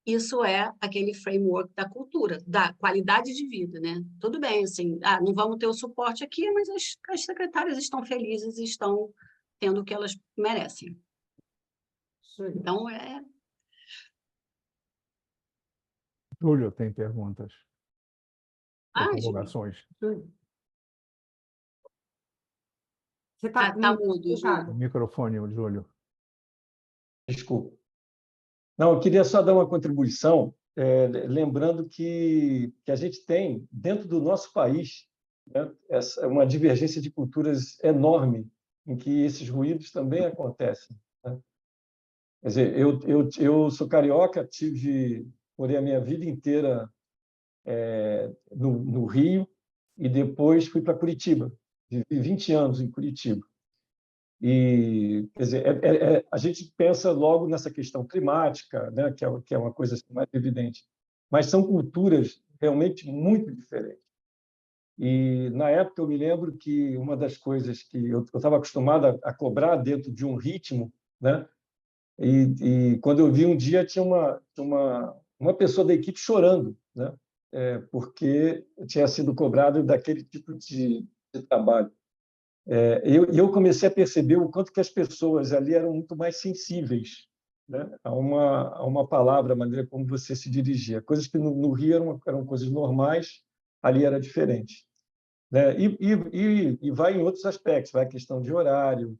Isso é aquele framework da cultura, da qualidade de vida, né? Tudo bem, assim, não vamos ter o suporte aqui, mas as secretárias estão felizes e estão tendo o que elas merecem. Então, Júlio tem perguntas ou Júlio. colocações. Você está mudo, Júlio. O microfone, o Júlio. Desculpa. Não, eu queria só dar uma contribuição, lembrando que a gente tem, dentro do nosso país, né, uma divergência de culturas enorme, em que esses ruídos também acontecem. Né? Quer dizer, eu sou carioca, morei a minha vida inteira no Rio, e depois fui para Curitiba. Vivi 20 anos em Curitiba. E, quer dizer, a gente pensa logo nessa questão climática, né, que é uma coisa assim, mais evidente, mas são culturas realmente muito diferentes. E, na época, eu me lembro que uma das coisas que eu estava acostumado a cobrar dentro de um ritmo, né, e quando eu vi um dia, tinha uma pessoa da equipe chorando, né, porque tinha sido cobrado daquele tipo de trabalho. Eu comecei a perceber o quanto que as pessoas ali eram muito mais sensíveis, né, a uma palavra, a maneira como você se dirigia. Coisas que no Rio eram coisas normais, ali era diferente. Né? E vai em outros aspectos, vai a questão de horário,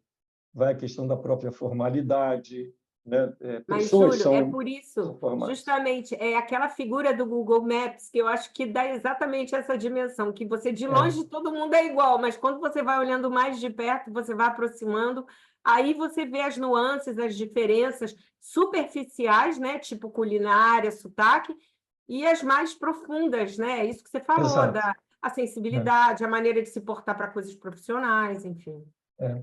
vai a questão da própria formalidade. Né? Mas, Pessoas Júlio, é são por isso, formais. justamente, é aquela figura do Google Maps que eu acho que dá exatamente essa dimensão, que você, de longe, todo mundo é igual, mas quando você vai olhando mais de perto, você vai aproximando, aí você vê as nuances, as diferenças superficiais, né? Tipo culinária, sotaque, e as mais profundas, né? Isso que você falou, Exato. a sensibilidade, a maneira de se portar para coisas profissionais, enfim.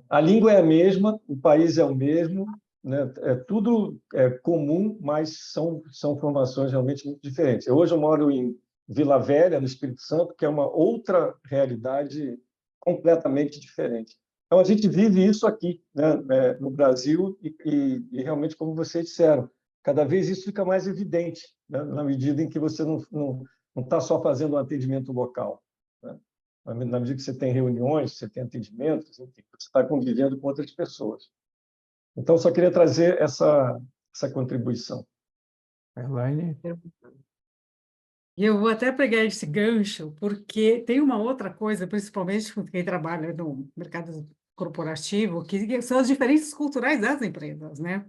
A língua é a mesma, o país é o mesmo, né? Tudo comum, mas são formações realmente muito diferentes. Hoje eu moro em Vila Velha, no Espírito Santo, que é uma outra realidade completamente diferente. Então, a gente vive isso aqui, né, no Brasil, e realmente, como vocês disseram, cada vez isso fica mais evidente, né, na medida em que você não está só fazendo um atendimento local. Né? na medida que você tem reuniões, você tem atendimentos, enfim, você está convivendo com outras pessoas. Então, só queria trazer essa contribuição. Elaine? E eu vou até pegar esse gancho, porque tem uma outra coisa, principalmente com quem trabalha no mercado corporativo, que são as diferenças culturais das empresas, né?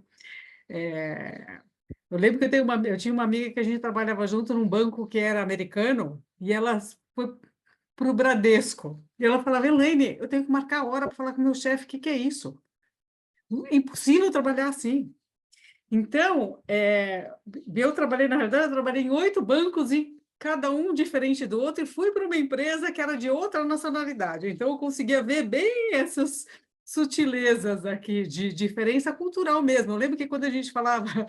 Eu lembro que eu tinha uma amiga que a gente trabalhava junto num banco que era americano, e ela foi para o Bradesco. E ela falava, Elaine, eu tenho que marcar a hora para falar com o meu chefe, o que é isso? É impossível trabalhar assim. Então, na realidade, eu trabalhei em 8 bancos e cada um diferente do outro, e fui para uma empresa que era de outra nacionalidade. Então, eu conseguia ver bem essas sutilezas aqui de diferença cultural mesmo. Eu lembro que quando a gente falava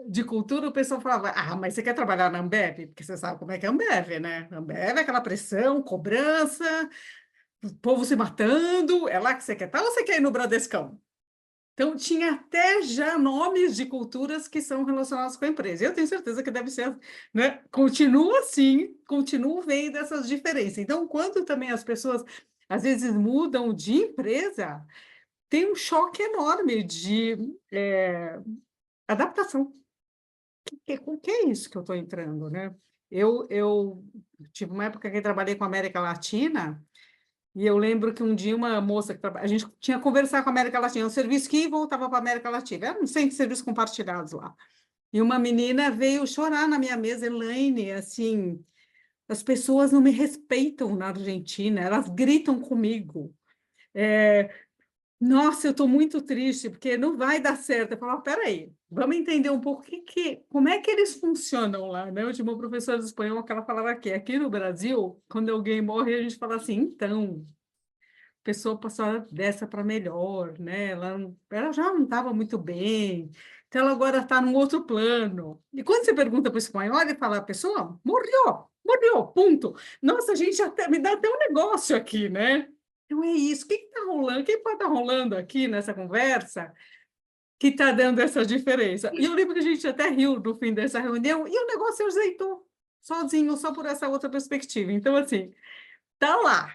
de cultura, o pessoal falava, mas você quer trabalhar na Ambev? Porque você sabe como é que é a Ambev, né? A Ambev é aquela pressão, cobrança, o povo se matando, é lá que você quer estar ou você quer ir no Bradescão? Então, tinha até já nomes de culturas que são relacionados com a empresa. Eu tenho certeza que deve ser, né? Continua assim, continuo vendo essas diferenças. Então, quando também as pessoas, às vezes, mudam de empresa, tem um choque enorme de adaptação. Com que é isso que eu estou entrando, né? Eu tive uma época que eu trabalhei com a América Latina, e eu lembro que um dia uma moça a gente tinha que conversar com a América Latina, um serviço que voltava para a América Latina, era um centro de serviços compartilhados lá. E uma menina veio chorar na minha mesa, Elaine, assim, as pessoas não me respeitam na Argentina, elas gritam comigo. Nossa, eu estou muito triste, porque não vai dar certo. Eu falava, peraí, vamos entender um pouco como é que eles funcionam lá, né? Eu tinha uma professora de espanhol que ela falava que aqui no Brasil, quando alguém morre, a gente fala assim, então, a pessoa passou dessa para melhor, né? Ela já não estava muito bem, então ela agora está num outro plano. E quando você pergunta para o espanhol, ele fala, a pessoa morreu, ponto. Nossa, a gente até me dá até um negócio aqui, né? Então é isso. O que está rolando? O que pode estar rolando aqui nessa conversa que está dando essa diferença? E eu lembro que a gente até riu no fim dessa reunião e o negócio ajeitou sozinho, só por essa outra perspectiva. Então, assim, tá lá.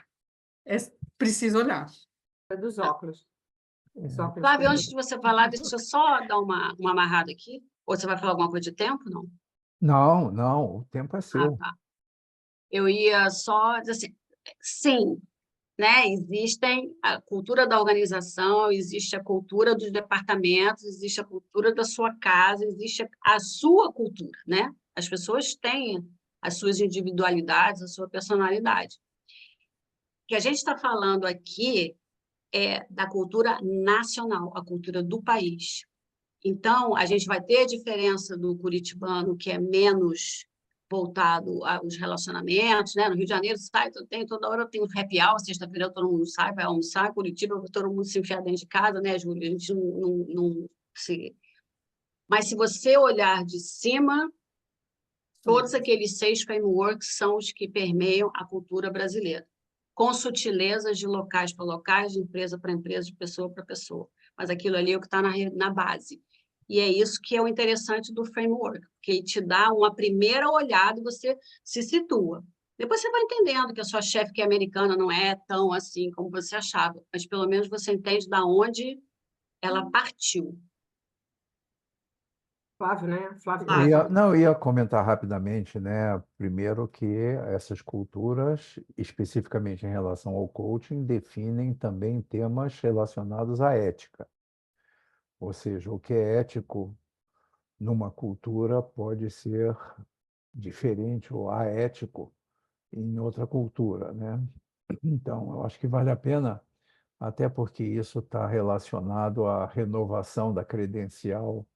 É preciso olhar. É dos óculos. Os óculos Flávio, que- antes de você falar, deixa eu só dar uma amarrada aqui. Ou você vai falar alguma coisa de tempo? Não. Não, não, o tempo é seu. Tá. Eu ia só dizer assim, sim, né? Existem a cultura da organização, existe a cultura dos departamentos, existe a cultura da sua casa, existe a sua cultura, né? As pessoas têm as suas individualidades, a sua personalidade. O que a gente está falando aqui é da cultura nacional, a cultura do país. Então, a gente vai ter a diferença do curitibano, que é menos voltado aos relacionamentos, né? No Rio de Janeiro, toda hora tem um happy hour, sexta-feira todo mundo sai, vai almoçar, Curitiba, todo mundo se enfiar dentro de casa, né, Júlia? A gente não se... Mas se você olhar de cima, todos aqueles 6 frameworks são os que permeiam a cultura brasileira, com sutilezas de locais para locais, de empresa para empresa, de pessoa para pessoa. Mas aquilo ali é o que está na base. E é isso que é o interessante do framework, que te dá uma primeira olhada e você se situa. Depois você vai entendendo que a sua chefe, que é americana, não é tão assim como você achava, mas pelo menos você entende de onde ela partiu. Flávio, né? Flávio. Eu ia comentar rapidamente, né? Primeiro que essas culturas, especificamente em relação ao coaching, definem também temas relacionados à ética. Ou seja, o que é ético numa cultura pode ser diferente ou aético em outra cultura, né? Então, eu acho que vale a pena, até porque isso está relacionado à renovação da credencial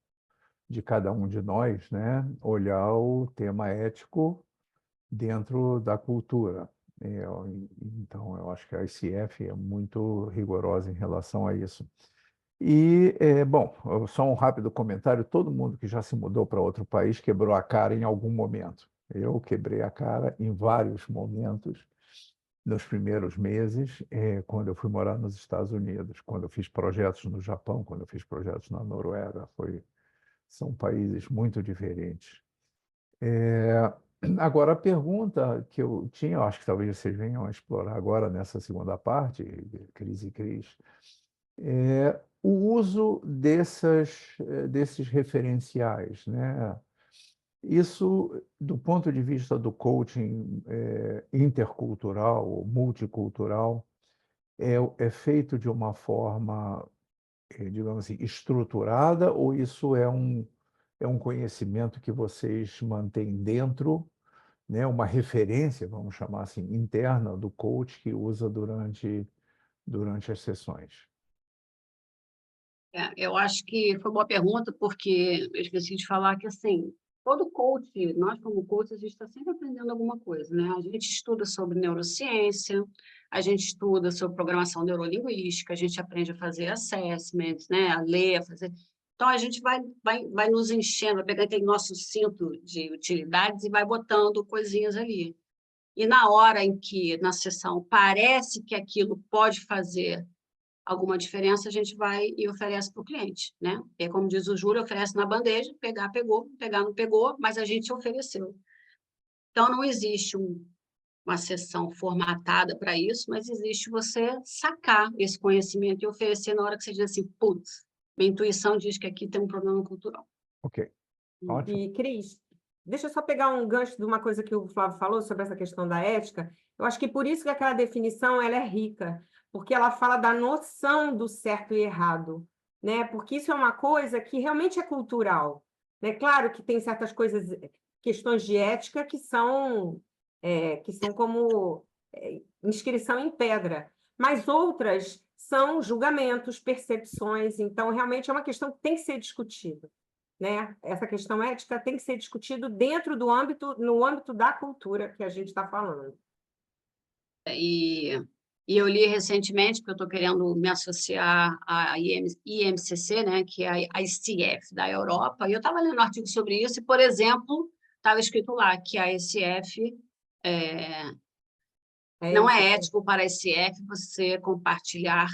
de cada um de nós, né? Olhar o tema ético dentro da cultura. Então, eu acho que a ICF é muito rigorosa em relação a isso. E, bom, só um rápido comentário: todo mundo que já se mudou para outro país quebrou a cara em algum momento. Eu quebrei a cara em vários momentos nos primeiros meses, quando eu fui morar nos Estados Unidos, quando eu fiz projetos no Japão, quando eu fiz projetos na Noruega, são países muito diferentes. Agora, a pergunta que eu tinha, eu acho que talvez vocês venham a explorar agora nessa segunda parte, Cris e Cris, é o uso desses referenciais, né? Isso, do ponto de vista do coaching intercultural ou multicultural, é feito de uma forma, digamos assim, estruturada, ou isso é um conhecimento que vocês mantêm dentro, né, uma referência, vamos chamar assim, interna do coach que usa durante as sessões? Eu acho que foi uma boa pergunta, porque eu esqueci de falar que, assim, todo coach, nós como coach, a gente está sempre aprendendo alguma coisa, né? A gente estuda sobre neurociência, a gente estuda sobre programação neurolinguística, a gente aprende a fazer assessments, né? A ler, a fazer... Então, a gente vai nos enchendo, vai pegando aquele nosso cinto de utilidades e vai botando coisinhas ali. E na hora em que, na sessão, parece que aquilo pode fazer alguma diferença, a gente vai e oferece para o cliente, né? É como diz o Júlio, oferece na bandeja, pegar, pegou, pegar, não pegou, mas a gente ofereceu. Então, não existe uma sessão formatada para isso, mas existe você sacar esse conhecimento e oferecer na hora que você diz assim, putz, minha intuição diz que aqui tem um problema cultural. Ok, ótimo. E, Cris, deixa eu só pegar um gancho de uma coisa que o Flávio falou sobre essa questão da ética. Eu acho que por isso que aquela definição ela é rica, porque ela fala da noção do certo e errado, né? Porque isso é uma coisa que realmente é cultural, né? Claro que tem certas coisas, questões de ética que são como inscrição em pedra, mas outras são julgamentos, percepções. Então, realmente é uma questão que tem que ser discutida, né? Essa questão ética tem que ser discutido dentro no âmbito da cultura que a gente está falando. E eu li recentemente, porque eu estou querendo me associar à IMCC, né, que é a ICF da Europa, e eu estava lendo um artigo sobre isso, e, por exemplo, estava escrito lá que a ICF não é ético para a ICF você compartilhar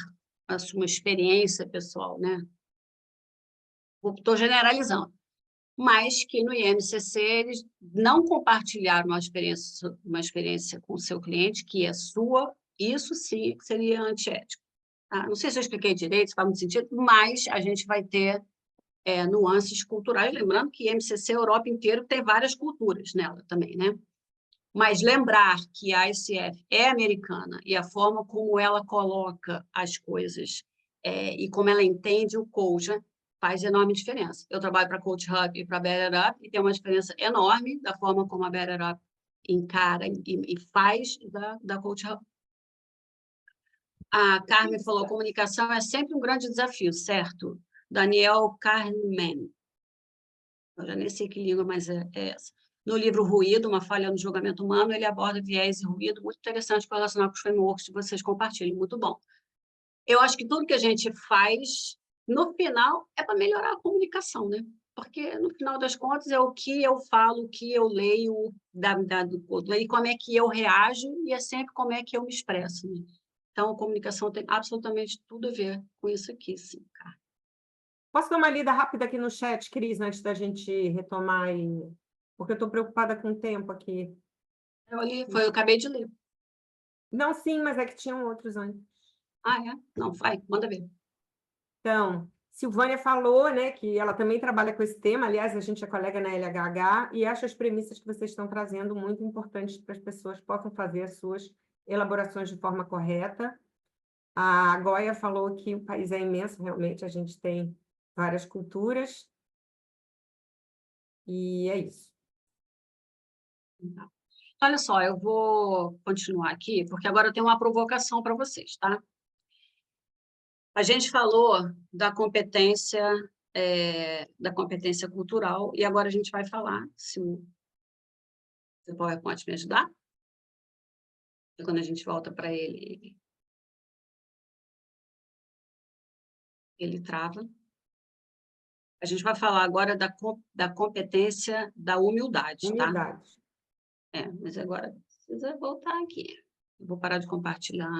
a sua experiência pessoal, né? Estou generalizando. Mas que no IMCC eles não compartilharam uma experiência com o seu cliente, que é sua, isso sim seria antiético. Tá? Não sei se eu expliquei direito, se faz muito sentido, mas a gente vai ter nuances culturais, lembrando que IMCC, a Europa inteira, tem várias culturas nela também, né? Mas lembrar que a ICF é americana e a forma como ela coloca as coisas e como ela entende o coach faz enorme diferença. Eu trabalho para a Coach Hub e para a Better Up e tem uma diferença enorme da forma como a Better Up encara e faz da Coach Hub. A Carmen falou, comunicação é sempre um grande desafio, certo? Daniel Kahneman. Eu já nem sei que língua, mas é essa. No livro Ruído, Uma Falha no Julgamento Humano, ele aborda viés e ruído, muito interessante para relacionar com os frameworks que vocês compartilham, muito bom. Eu acho que tudo que a gente faz, no final, é para melhorar a comunicação, né? Porque, no final das contas, é o que eu falo, o que eu leio do outro, e como é que eu reajo, e é sempre como é que eu me expresso, né? Então, a comunicação tem absolutamente tudo a ver com isso aqui, sim, cara. Posso dar uma lida rápida aqui no chat, Cris, antes da gente retomar? Porque eu estou preocupada com o tempo aqui. Eu acabei de ler. Não, sim, mas é que tinham outros antes. Ah, é? Não, vai, manda ver. Então, Silvânia falou, né, que ela também trabalha com esse tema. Aliás, a gente é colega na LHH e acha as premissas que vocês estão trazendo muito importantes para as pessoas possam fazer as suas elaborações de forma correta. A Goya falou que o país é imenso, realmente, a gente tem várias culturas. E é isso. Olha só, eu vou continuar aqui, porque agora eu tenho uma provocação para vocês, tá? A gente falou da competência cultural, e agora a gente vai falar, se o PowerPoint me ajudar, e quando a gente volta para ele trava. A gente vai falar agora da competência da humildade, tá? Humildade. Mas agora precisa voltar aqui. Eu vou parar de compartilhar.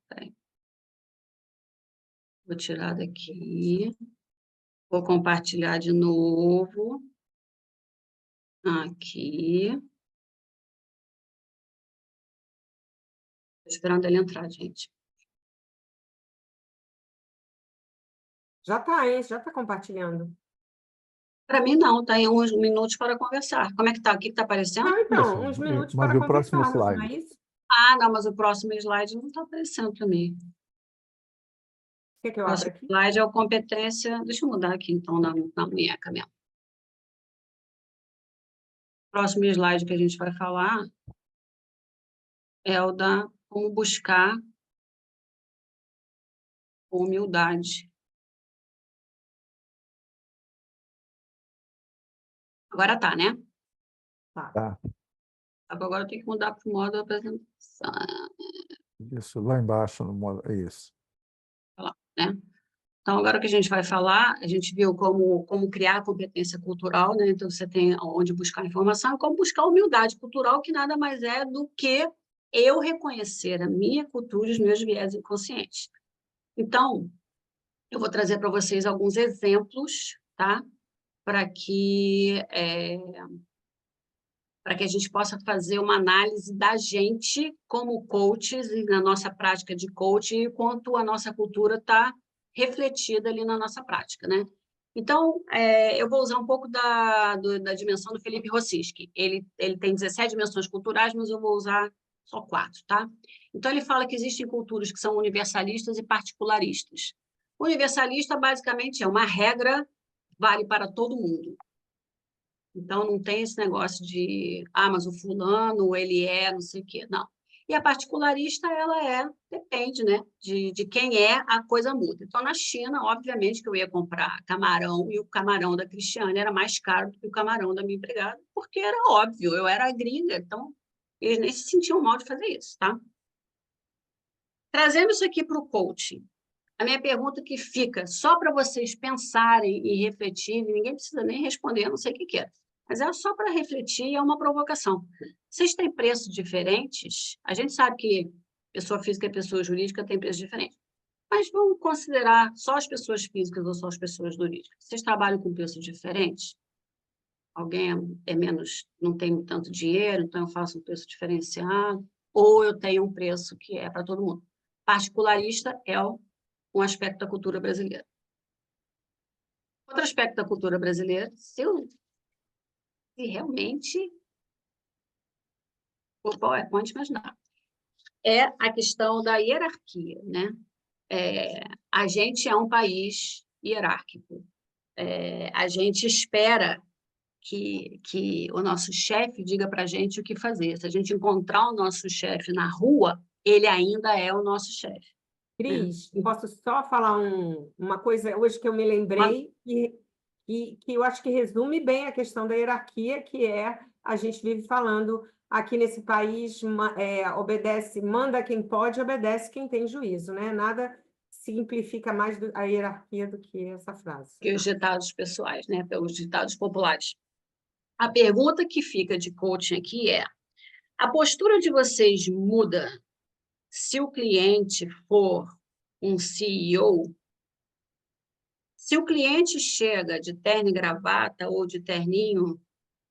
Peraí. Vou tirar daqui. Vou compartilhar de novo. Aqui. Esperando ele entrar, gente. Já está, hein? Já está compartilhando. Para mim, não, está em uns minutos para conversar. Como é que está? O que está aparecendo? Não, então, Isso, uns minutos mas para e o próximo conversarmos, não é slide? isso? Ah, não, mas o próximo slide não está aparecendo para mim. Quer que eu O abra próximo aqui? slide é a competência. Deixa eu mudar aqui, então, na munheca mesmo. O próximo slide que a gente vai falar é o da como buscar humildade. Agora tá, né? Tá. Agora eu tenho que mudar para o modo apresentação, Isso, lá embaixo no modo. Isso. né? Então, agora que a gente vai falar, a gente viu como criar competência cultural, né? Então, você tem onde buscar informação e como buscar humildade cultural, que nada mais é do que eu reconhecer a minha cultura e os meus viés inconscientes. Então, eu vou trazer para vocês alguns exemplos, tá? Para que a gente possa fazer uma análise da gente como coaches e na nossa prática de coaching, e quanto a nossa cultura está refletida ali na nossa prática, né? Então, eu vou usar um pouco da dimensão do Felipe Rossisky. Ele tem 17 dimensões culturais, mas eu vou usar só 4, tá? Então, ele fala que existem culturas que são universalistas e particularistas. Universalista, basicamente, é uma regra, vale para todo mundo. Então, não tem esse negócio de, mas o fulano, ele é, não sei o quê, não. E a particularista, ela depende, né, de quem é, a coisa muda. Então, na China, obviamente que eu ia comprar camarão, e o camarão da Cristiane era mais caro do que o camarão da minha empregada, porque era óbvio, eu era gringa, então eles nem se sentiam mal de fazer isso, tá? Trazendo isso aqui para o coaching, a minha pergunta que fica, só para vocês pensarem e refletirem, ninguém precisa nem responder, não sei o que é. Mas é só para refletir e é uma provocação. Vocês têm preços diferentes? A gente sabe que pessoa física e pessoa jurídica têm preços diferentes. Mas vamos considerar só as pessoas físicas ou só as pessoas jurídicas. Vocês trabalham com preços diferentes? Alguém é menos, não tem tanto dinheiro, então eu faço um preço diferenciado? Ou eu tenho um preço que é para todo mundo? Particularista é um aspecto da cultura brasileira. Outro aspecto da cultura brasileira, se realmente o PowerPoint imaginar, é a questão da hierarquia, né? A gente é um país hierárquico. A gente espera que o nosso chefe diga para a gente o que fazer. Se a gente encontrar o nosso chefe na rua, ele ainda é o nosso chefe. Cris, posso só falar uma coisa hoje que eu me lembrei que eu acho que resume bem a questão da hierarquia, que a gente vive falando aqui nesse país, obedece, manda quem pode, obedece quem tem juízo, né? Nada simplifica mais a hierarquia do que essa frase. Que os ditados pessoais, né? Pelos ditados populares. A pergunta que fica de coaching aqui é: a postura de vocês muda se o cliente for um CEO? Se o cliente chega de terno e gravata ou de terninho,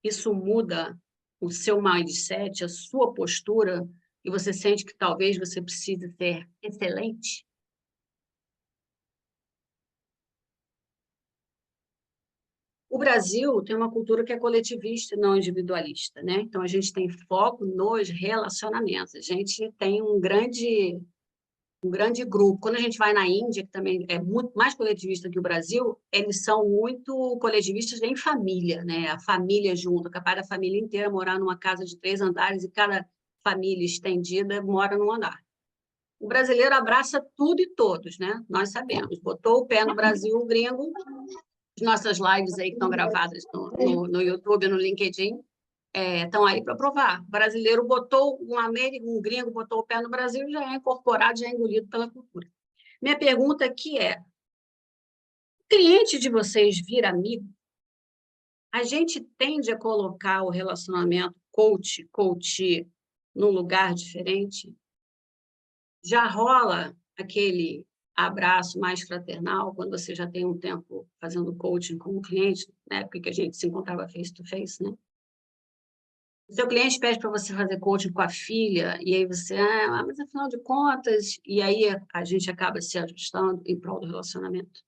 isso muda o seu mindset, a sua postura, e você sente que talvez você precise ser excelente? O Brasil tem uma cultura que é coletivista e não individualista, né? Então, a gente tem foco nos relacionamentos. A gente tem um grande grupo. Quando a gente vai na Índia, que também é muito mais coletivista que o Brasil, eles são muito coletivistas em família, né? A família junto, capaz da família inteira morar numa casa de 3 andares e cada família estendida mora num andar. O brasileiro abraça tudo e todos, né? Nós sabemos. Botou o pé no Brasil, o gringo. As nossas lives aí que estão gravadas no YouTube, no LinkedIn, estão aí para provar. O brasileiro botou um gringo botou o pé no Brasil, já é incorporado, já é engolido pela cultura. Minha pergunta aqui é: o cliente de vocês vira amigo? A gente tende a colocar o relacionamento coach num lugar diferente? Já rola aquele abraço mais fraternal quando você já tem um tempo fazendo coaching com o cliente, na época que a gente se encontrava face to face, né? O seu cliente pede para você fazer coaching com a filha, e aí você, mas afinal de contas, e aí a gente acaba se ajustando em prol do relacionamento.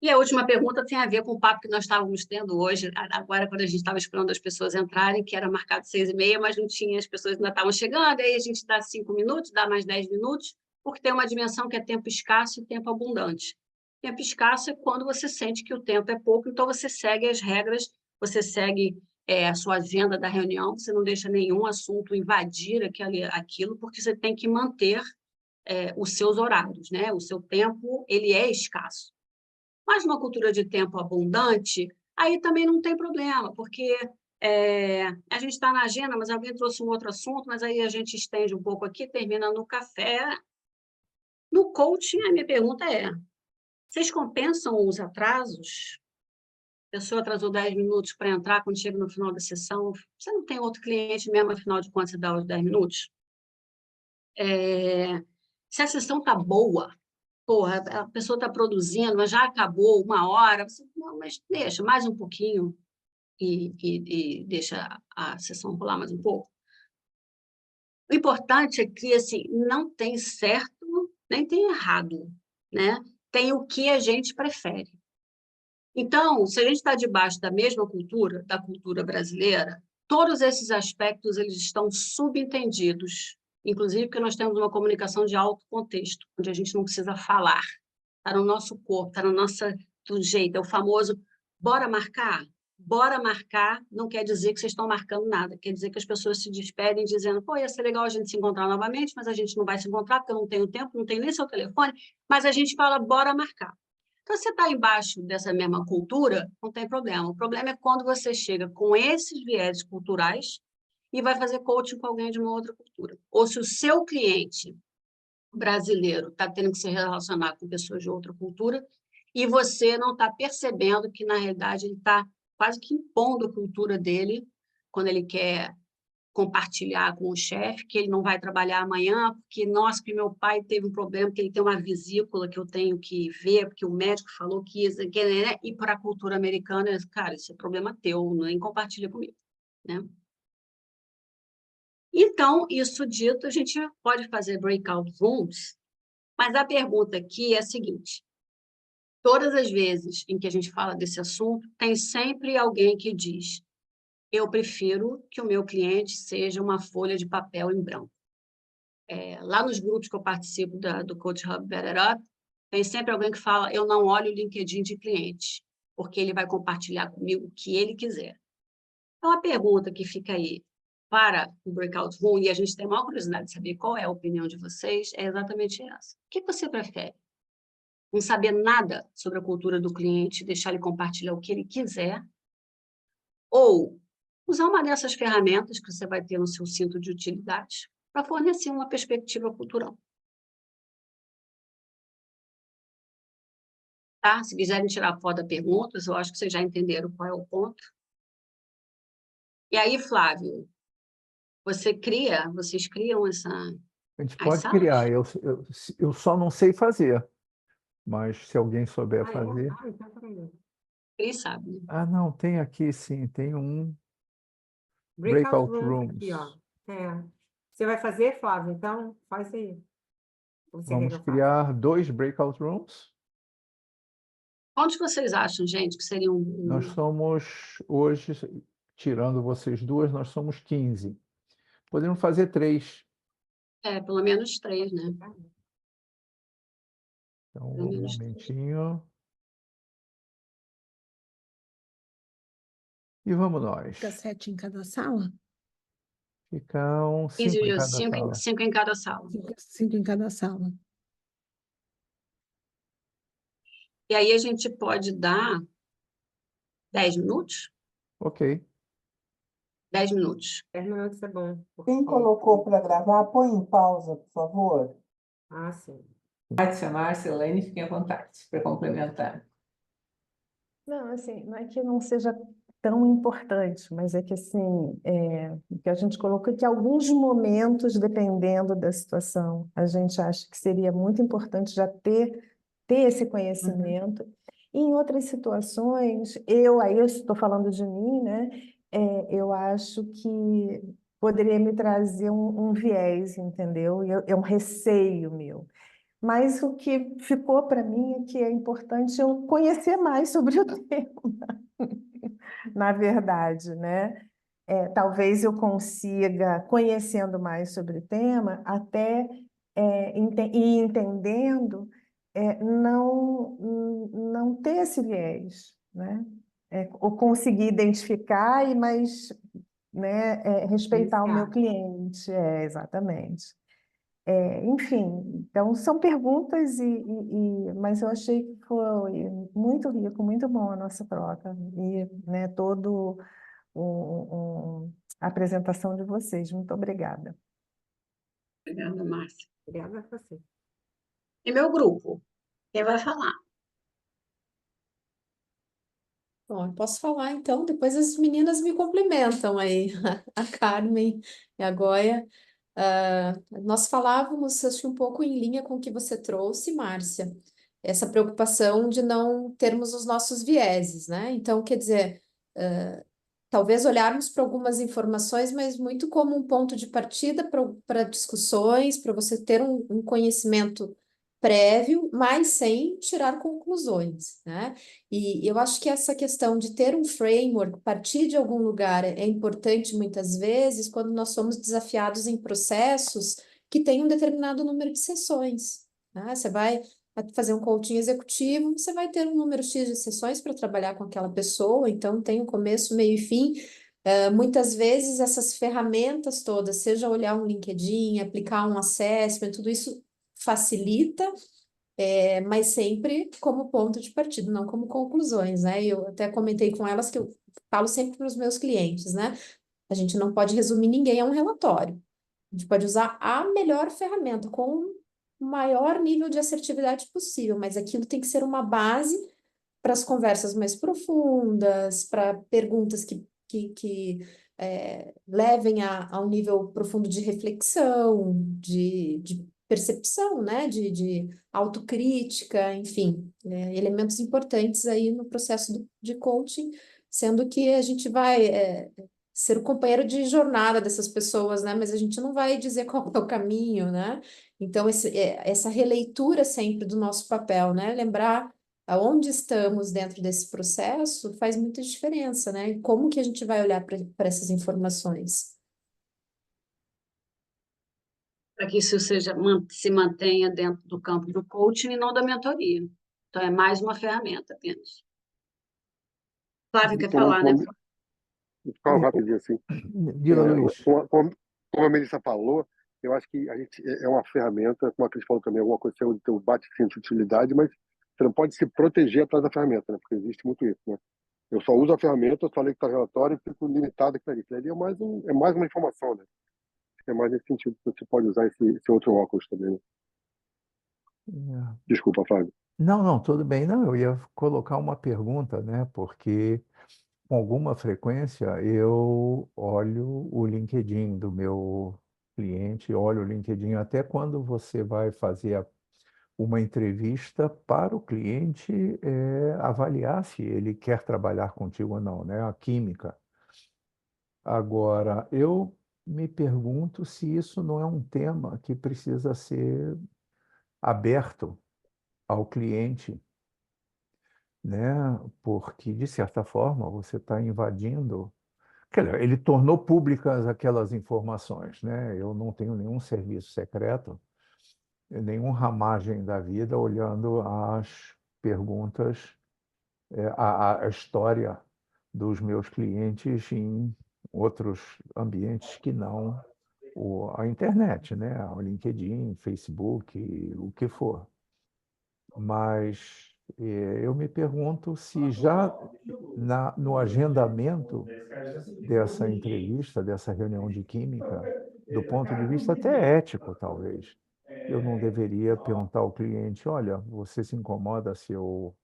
E a última pergunta tem a ver com o papo que nós estávamos tendo hoje, agora quando a gente estava esperando as pessoas entrarem, que era marcado 6h30, mas não tinha, as pessoas ainda estavam chegando, aí a gente dá 5 minutos, dá mais 10 minutos, porque tem uma dimensão que é tempo escasso e tempo abundante. Tempo escasso é quando você sente que o tempo é pouco, então você segue as regras, você segue a sua agenda da reunião, você não deixa nenhum assunto invadir aquilo, porque você tem que manter os seus horários, né? O seu tempo, ele é escasso. Mas uma cultura de tempo abundante, aí também não tem problema, porque a gente está na agenda, mas alguém trouxe um outro assunto, mas aí a gente estende um pouco aqui, termina no café. No coaching, a minha pergunta é, vocês compensam os atrasos? A pessoa atrasou 10 minutos para entrar, quando chega no final da sessão, você não tem outro cliente mesmo, afinal de contas, você dá os 10 minutos? Se a sessão está boa, porra, a pessoa está produzindo, mas já acabou 1 hora, você, não, mas deixa mais um pouquinho e deixa a sessão rolar mais um pouco. O importante é que assim, não tem certo nem tem errado, né? Tem o que a gente prefere. Então, se a gente está debaixo da mesma cultura, da cultura brasileira, todos esses aspectos eles estão subentendidos, inclusive porque nós temos uma comunicação de alto contexto, onde a gente não precisa falar, está no nosso corpo, está no nosso jeito, é o famoso bora marcar? Bora marcar não quer dizer que vocês estão marcando nada, quer dizer que as pessoas se despedem dizendo, pô, ia ser legal a gente se encontrar novamente, mas a gente não vai se encontrar porque eu não tenho tempo, não tenho nem seu telefone, mas a gente fala, bora marcar. Então, se você está embaixo dessa mesma cultura, não tem problema. O problema é quando você chega com esses vieses culturais e vai fazer coaching com alguém de uma outra cultura. Ou se o seu cliente brasileiro está tendo que se relacionar com pessoas de outra cultura e você não está percebendo que, na realidade, ele está quase que impondo a cultura dele quando ele quer compartilhar com o chefe que ele não vai trabalhar amanhã, porque, nossa, que meu pai teve um problema, que ele tem uma vesícula que eu tenho que ver, porque o médico falou que isso, né? E para a cultura americana, cara, isso é problema teu, nem compartilha comigo, né? Então, isso dito, a gente pode fazer breakout rooms, mas a pergunta aqui é a seguinte, todas as vezes em que a gente fala desse assunto, tem sempre alguém que diz, eu prefiro que o meu cliente seja uma folha de papel em branco. Lá nos grupos que eu participo do Coach Hub Better Up, tem sempre alguém que fala, eu não olho o LinkedIn de cliente, porque ele vai compartilhar comigo o que ele quiser. Então, a pergunta que fica aí para o Breakout Room, e a gente tem a maior curiosidade de saber qual é a opinião de vocês, é exatamente essa. O que você prefere? Não saber nada sobre a cultura do cliente, deixar ele compartilhar o que ele quiser, ou usar uma dessas ferramentas que você vai ter no seu cinto de utilidades para fornecer uma perspectiva cultural. Tá? Se quiserem tirar foto da pergunta, eu acho que vocês já entenderam qual é o ponto. E aí, Flávio, vocês criam essa... A gente pode criar, eu só não sei fazer, mas se alguém souber fazer... Ele sabe, né? Ah, não, tem aqui sim, tem um Breakout breakout room rooms. aqui, ó. Você vai fazer, Flávio? Então, faz aí. Vamos criar 2 breakout rooms. Quantos vocês acham, gente, que seria Nós somos, hoje, tirando vocês 2, nós somos 15. Podemos fazer 3. Pelo menos 3, né? Então, um momentinho. E vamos nós. Fica 7 em cada sala? Ficam 5 em cada sala. 5 em cada sala. 5 em cada sala. E aí a gente pode dar 10 minutos? Ok. 10 minutos. 10 minutos é bom. Quem colocou para gravar, põe em pausa, por favor. Ah, sim. Adicionar, Silene, fiquem à vontade para complementar. Não, assim, não é que não seja tão importante, mas é que assim, o que a gente colocou é que alguns momentos, dependendo da situação, a gente acha que seria muito importante já ter esse conhecimento. Em outras situações, aí eu estou falando de mim, né? Eu acho que poderia me trazer um viés, entendeu? É um receio meu. Mas o que ficou para mim é que é importante eu conhecer mais sobre o tema, na verdade, né? Talvez eu consiga, conhecendo mais sobre o tema, até ir entendendo, não ter esse viés, né? Ou conseguir identificar, mas né, respeitar o meu Iniciar. cliente, exatamente. Enfim, então são perguntas, mas eu achei que foi muito rico, muito bom a nossa troca, e né, todo a apresentação de vocês. Muito obrigada. Obrigada, Márcia. Obrigada a você. E meu grupo, quem vai falar? Bom, eu posso falar então, depois as meninas me complementam aí, a Carmen e a Goia. Nós falávamos, acho que um pouco em linha com o que você trouxe, Márcia, essa preocupação de não termos os nossos vieses, né? Então, quer dizer, talvez olharmos para algumas informações, mas muito como um ponto de partida para discussões, para você ter um conhecimento prévio, mas sem tirar conclusões, né? E eu acho que essa questão de ter um framework, partir de algum lugar, é importante muitas vezes quando nós somos desafiados em processos que têm um determinado número de sessões, né? Você vai fazer um coaching executivo, você vai ter um número X de sessões para trabalhar com aquela pessoa, então tem um começo, meio e fim. Muitas vezes essas ferramentas todas, seja olhar um LinkedIn, aplicar um assessment, tudo isso facilita, mas sempre como ponto de partida, não como conclusões, né? Eu até comentei com elas que eu falo sempre para os meus clientes, né? A gente não pode resumir ninguém a um relatório. A gente pode usar a melhor ferramenta com o maior nível de assertividade possível, mas aquilo tem que ser uma base para as conversas mais profundas, para perguntas que levem a um nível profundo de reflexão, de percepção, né? De autocrítica, enfim, elementos importantes aí no processo de coaching, sendo que a gente vai ser o companheiro de jornada dessas pessoas, né? Mas a gente não vai dizer qual é o caminho, né? Então, essa releitura sempre do nosso papel, né? Lembrar aonde estamos dentro desse processo faz muita diferença, né? E como que a gente vai olhar para essas informações? Para que isso se mantenha dentro do campo do coaching e não da mentoria. Então, é mais uma ferramenta apenas. Flávio quer falar, né? Falo rapidinho assim. Diga, Luiz. Como a Melissa falou, eu acho que a gente é uma ferramenta, como a Cris falou também, alguma coisa que tem bate de utilidade, mas você não pode se proteger atrás da ferramenta, né? Porque existe muito isso, né? Eu só uso a ferramenta, eu só leio que está relatório e fico limitado aqui. Aquilo ali é mais uma informação, né? É mais nesse sentido que você pode usar esse outro óculos também, né? Desculpa, Flávio. Não, tudo bem. Não, eu ia colocar uma pergunta, né? Porque com alguma frequência eu olho o LinkedIn do meu cliente, olho o LinkedIn até quando você vai fazer uma entrevista para o cliente avaliar se ele quer trabalhar contigo ou não, né? A química. Agora, eu me pergunto se isso não é um tema que precisa ser aberto ao cliente, né? Porque, de certa forma, você está invadindo. Quer dizer, ele tornou públicas aquelas informações, né? Eu não tenho nenhum serviço secreto, nenhum ramagem da vida olhando as perguntas, a história dos meus clientes em outros ambientes que não a internet, né? O LinkedIn, Facebook, o que for. Mas eu me pergunto se já no agendamento dessa entrevista, dessa reunião de química, do ponto de vista até ético, talvez, eu não deveria perguntar ao cliente: olha, você se incomoda se eu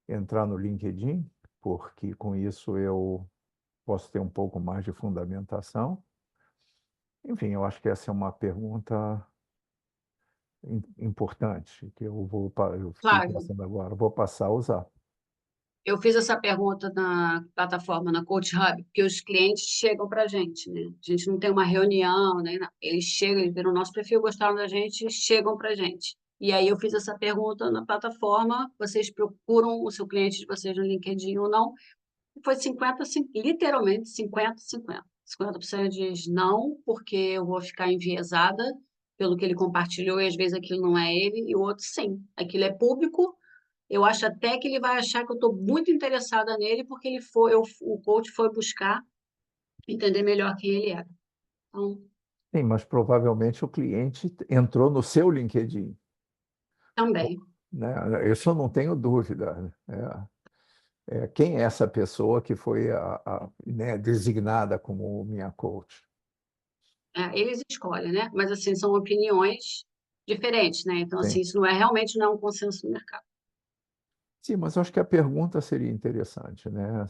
entrar no LinkedIn? Porque com isso eu posso ter um pouco mais de fundamentação. Enfim, eu acho que essa é uma pergunta importante que eu fiquei Flávio, pensando agora, vou passar a usar. Eu fiz essa pergunta na plataforma, na Coach Hub, porque os clientes chegam para a gente, né? A gente não tem uma reunião, né? Eles chegam, eles viram o nosso perfil, gostaram da gente, chegam para a gente. E aí eu fiz essa pergunta na plataforma, vocês procuram o seu cliente de vocês no LinkedIn ou não? E foi 50, literalmente 50-50. 50% diz não, porque eu vou ficar enviesada pelo que ele compartilhou e às vezes aquilo não é ele, e o outro sim, aquilo é público. Eu acho até que ele vai achar que eu estou muito interessada nele porque o coach foi buscar entender melhor quem ele era. Então, Sim, mas provavelmente o cliente entrou no seu LinkedIn, também. né? Isso eu não tenho dúvida. Quem é essa pessoa que foi né, designada como minha coach? Eles escolhem, né? Mas assim, são opiniões diferentes, né? Então, Sim. assim, isso não é realmente não é um consenso no mercado. Sim, mas eu acho que a pergunta seria interessante, né?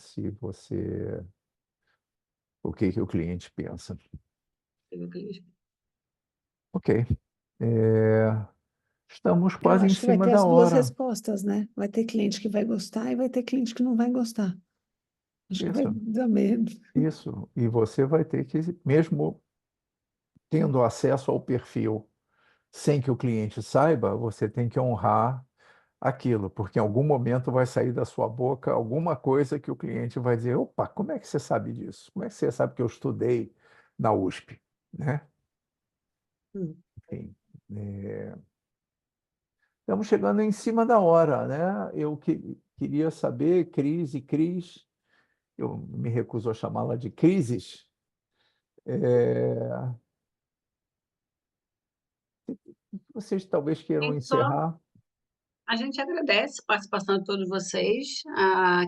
O que que o cliente pensa. Ok. Estamos Eu quase em acho que vai cima ter da as duas hora. respostas, né? Vai ter cliente que vai gostar e vai ter cliente que não vai gostar. Acho que vai Isso, dar medo. isso. E você vai ter que, mesmo tendo acesso ao perfil sem que o cliente saiba, você tem que honrar aquilo, porque em algum momento vai sair da sua boca alguma coisa que o cliente vai dizer: opa, como é que você sabe disso? Como é que você sabe que eu estudei na USP, né? Enfim, estamos chegando em cima da hora, né? Eu queria saber, Cris, eu me recuso a chamá-la de crises. Vocês talvez queiram Só encerrar. a gente agradece a participação de todos vocês.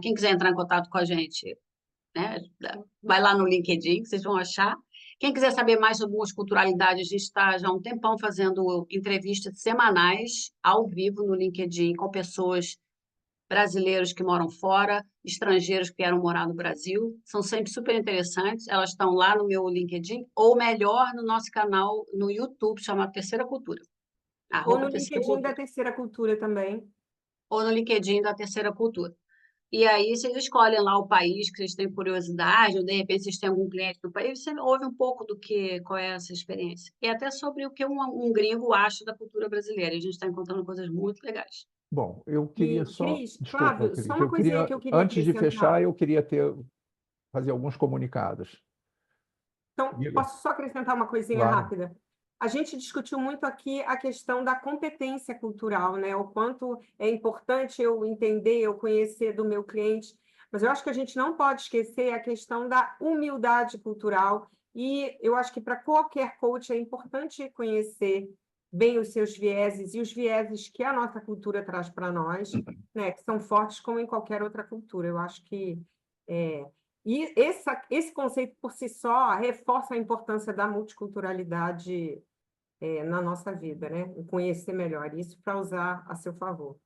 Quem quiser entrar em contato com a gente, né? Vai lá no LinkedIn, que vocês vão achar. Quem quiser saber mais sobre multiculturalidade, a gente está já há um tempão fazendo entrevistas semanais, ao vivo, no LinkedIn, com pessoas brasileiros que moram fora, estrangeiros que vieram morar no Brasil. São sempre super interessantes. Elas estão lá no meu LinkedIn, ou melhor, no nosso canal no YouTube, chamado Terceira Cultura. Ou no Terceira LinkedIn da Cultura. Terceira Cultura também. Ou no LinkedIn da Terceira Cultura. E aí vocês escolhem lá o país que vocês têm curiosidade, ou de repente vocês têm algum cliente no país, você ouve um pouco qual é essa experiência. E até sobre o que um gringo acha da cultura brasileira. A gente está encontrando coisas muito legais. Bom, eu queria E, só. Cris, Desculpa, Flávio, Cris. só uma coisinha que eu queria Antes de acrescentar. fechar, eu queria fazer alguns comunicados. Então, Diga. posso só acrescentar uma coisinha Claro. rápida? A gente discutiu muito aqui a questão da competência cultural, né? O quanto é importante eu entender, eu conhecer do meu cliente, mas eu acho que a gente não pode esquecer a questão da humildade cultural, e eu acho que para qualquer coach é importante conhecer bem os seus vieses e os vieses que a nossa cultura traz para nós, né? Que são fortes como em qualquer outra cultura. Eu acho que e esse conceito por si só reforça a importância da multiculturalidade na nossa vida, né? E conhecer melhor isso para usar a seu favor.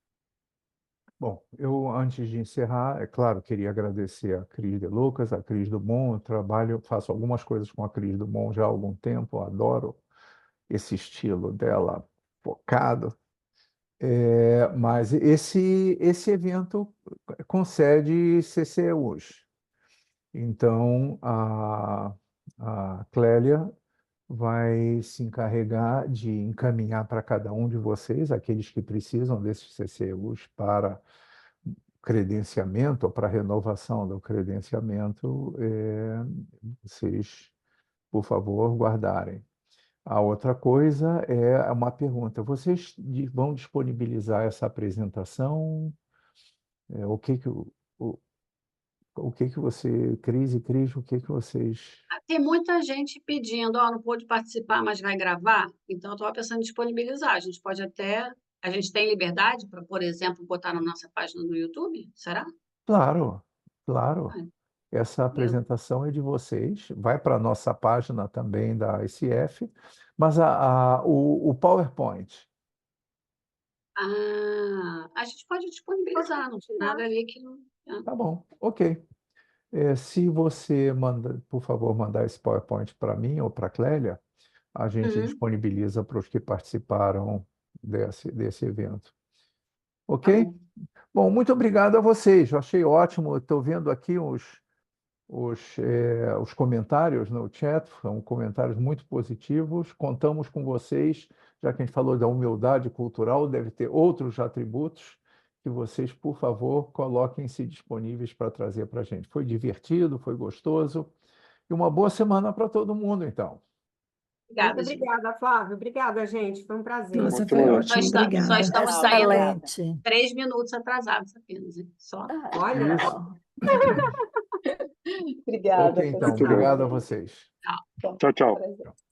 Bom, eu, antes de encerrar, é claro, queria agradecer a Cris de Lucas, a Cris Dumont. Eu faço algumas coisas com a Cris Dumont já há algum tempo, eu adoro esse estilo dela focado. Mas esse evento concede CCUs. Então, a Clélia vai se encarregar de encaminhar para cada um de vocês, aqueles que precisam desses CCUs para credenciamento ou para renovação do credenciamento, vocês, por favor, guardarem. A outra coisa é uma pergunta: vocês vão disponibilizar essa apresentação? O que que o que que você, Cris, o que que vocês... Tem muita gente pedindo, não pôde participar, mas vai gravar. Então, eu estava pensando em disponibilizar. A gente tem liberdade para, por exemplo, botar na nossa página no YouTube? Será? Claro, claro. Ah, Essa beleza. apresentação é de vocês, vai para a nossa página também da ICF, mas o PowerPoint. A gente pode disponibilizar, não tem nada ali que não. Tá bom, ok. Se você por favor, mandar esse PowerPoint para mim ou para a Clélia, a gente Uhum. disponibiliza para os que participaram desse evento. Ok? bom. Bom, muito obrigado a vocês. Eu achei ótimo. Estou vendo aqui os comentários no chat, são comentários muito positivos. Contamos com vocês, já que a gente falou da humildade cultural, deve ter outros atributos que vocês, por favor, coloquem-se disponíveis para trazer para a gente. Foi divertido, foi gostoso. E uma boa semana para todo mundo, então. Obrigada, Muito gente. obrigada, Flávio. Obrigada, gente. Foi um prazer. Nossa, Boa foi semana. ótimo, Só obrigada. estamos saindo Excelente. 3 minutos atrasados apenas, hein? Só. Olha, Isso. Obrigada, Ok, então. Muito bem. Obrigado a vocês. Tchau, tchau. Prazer.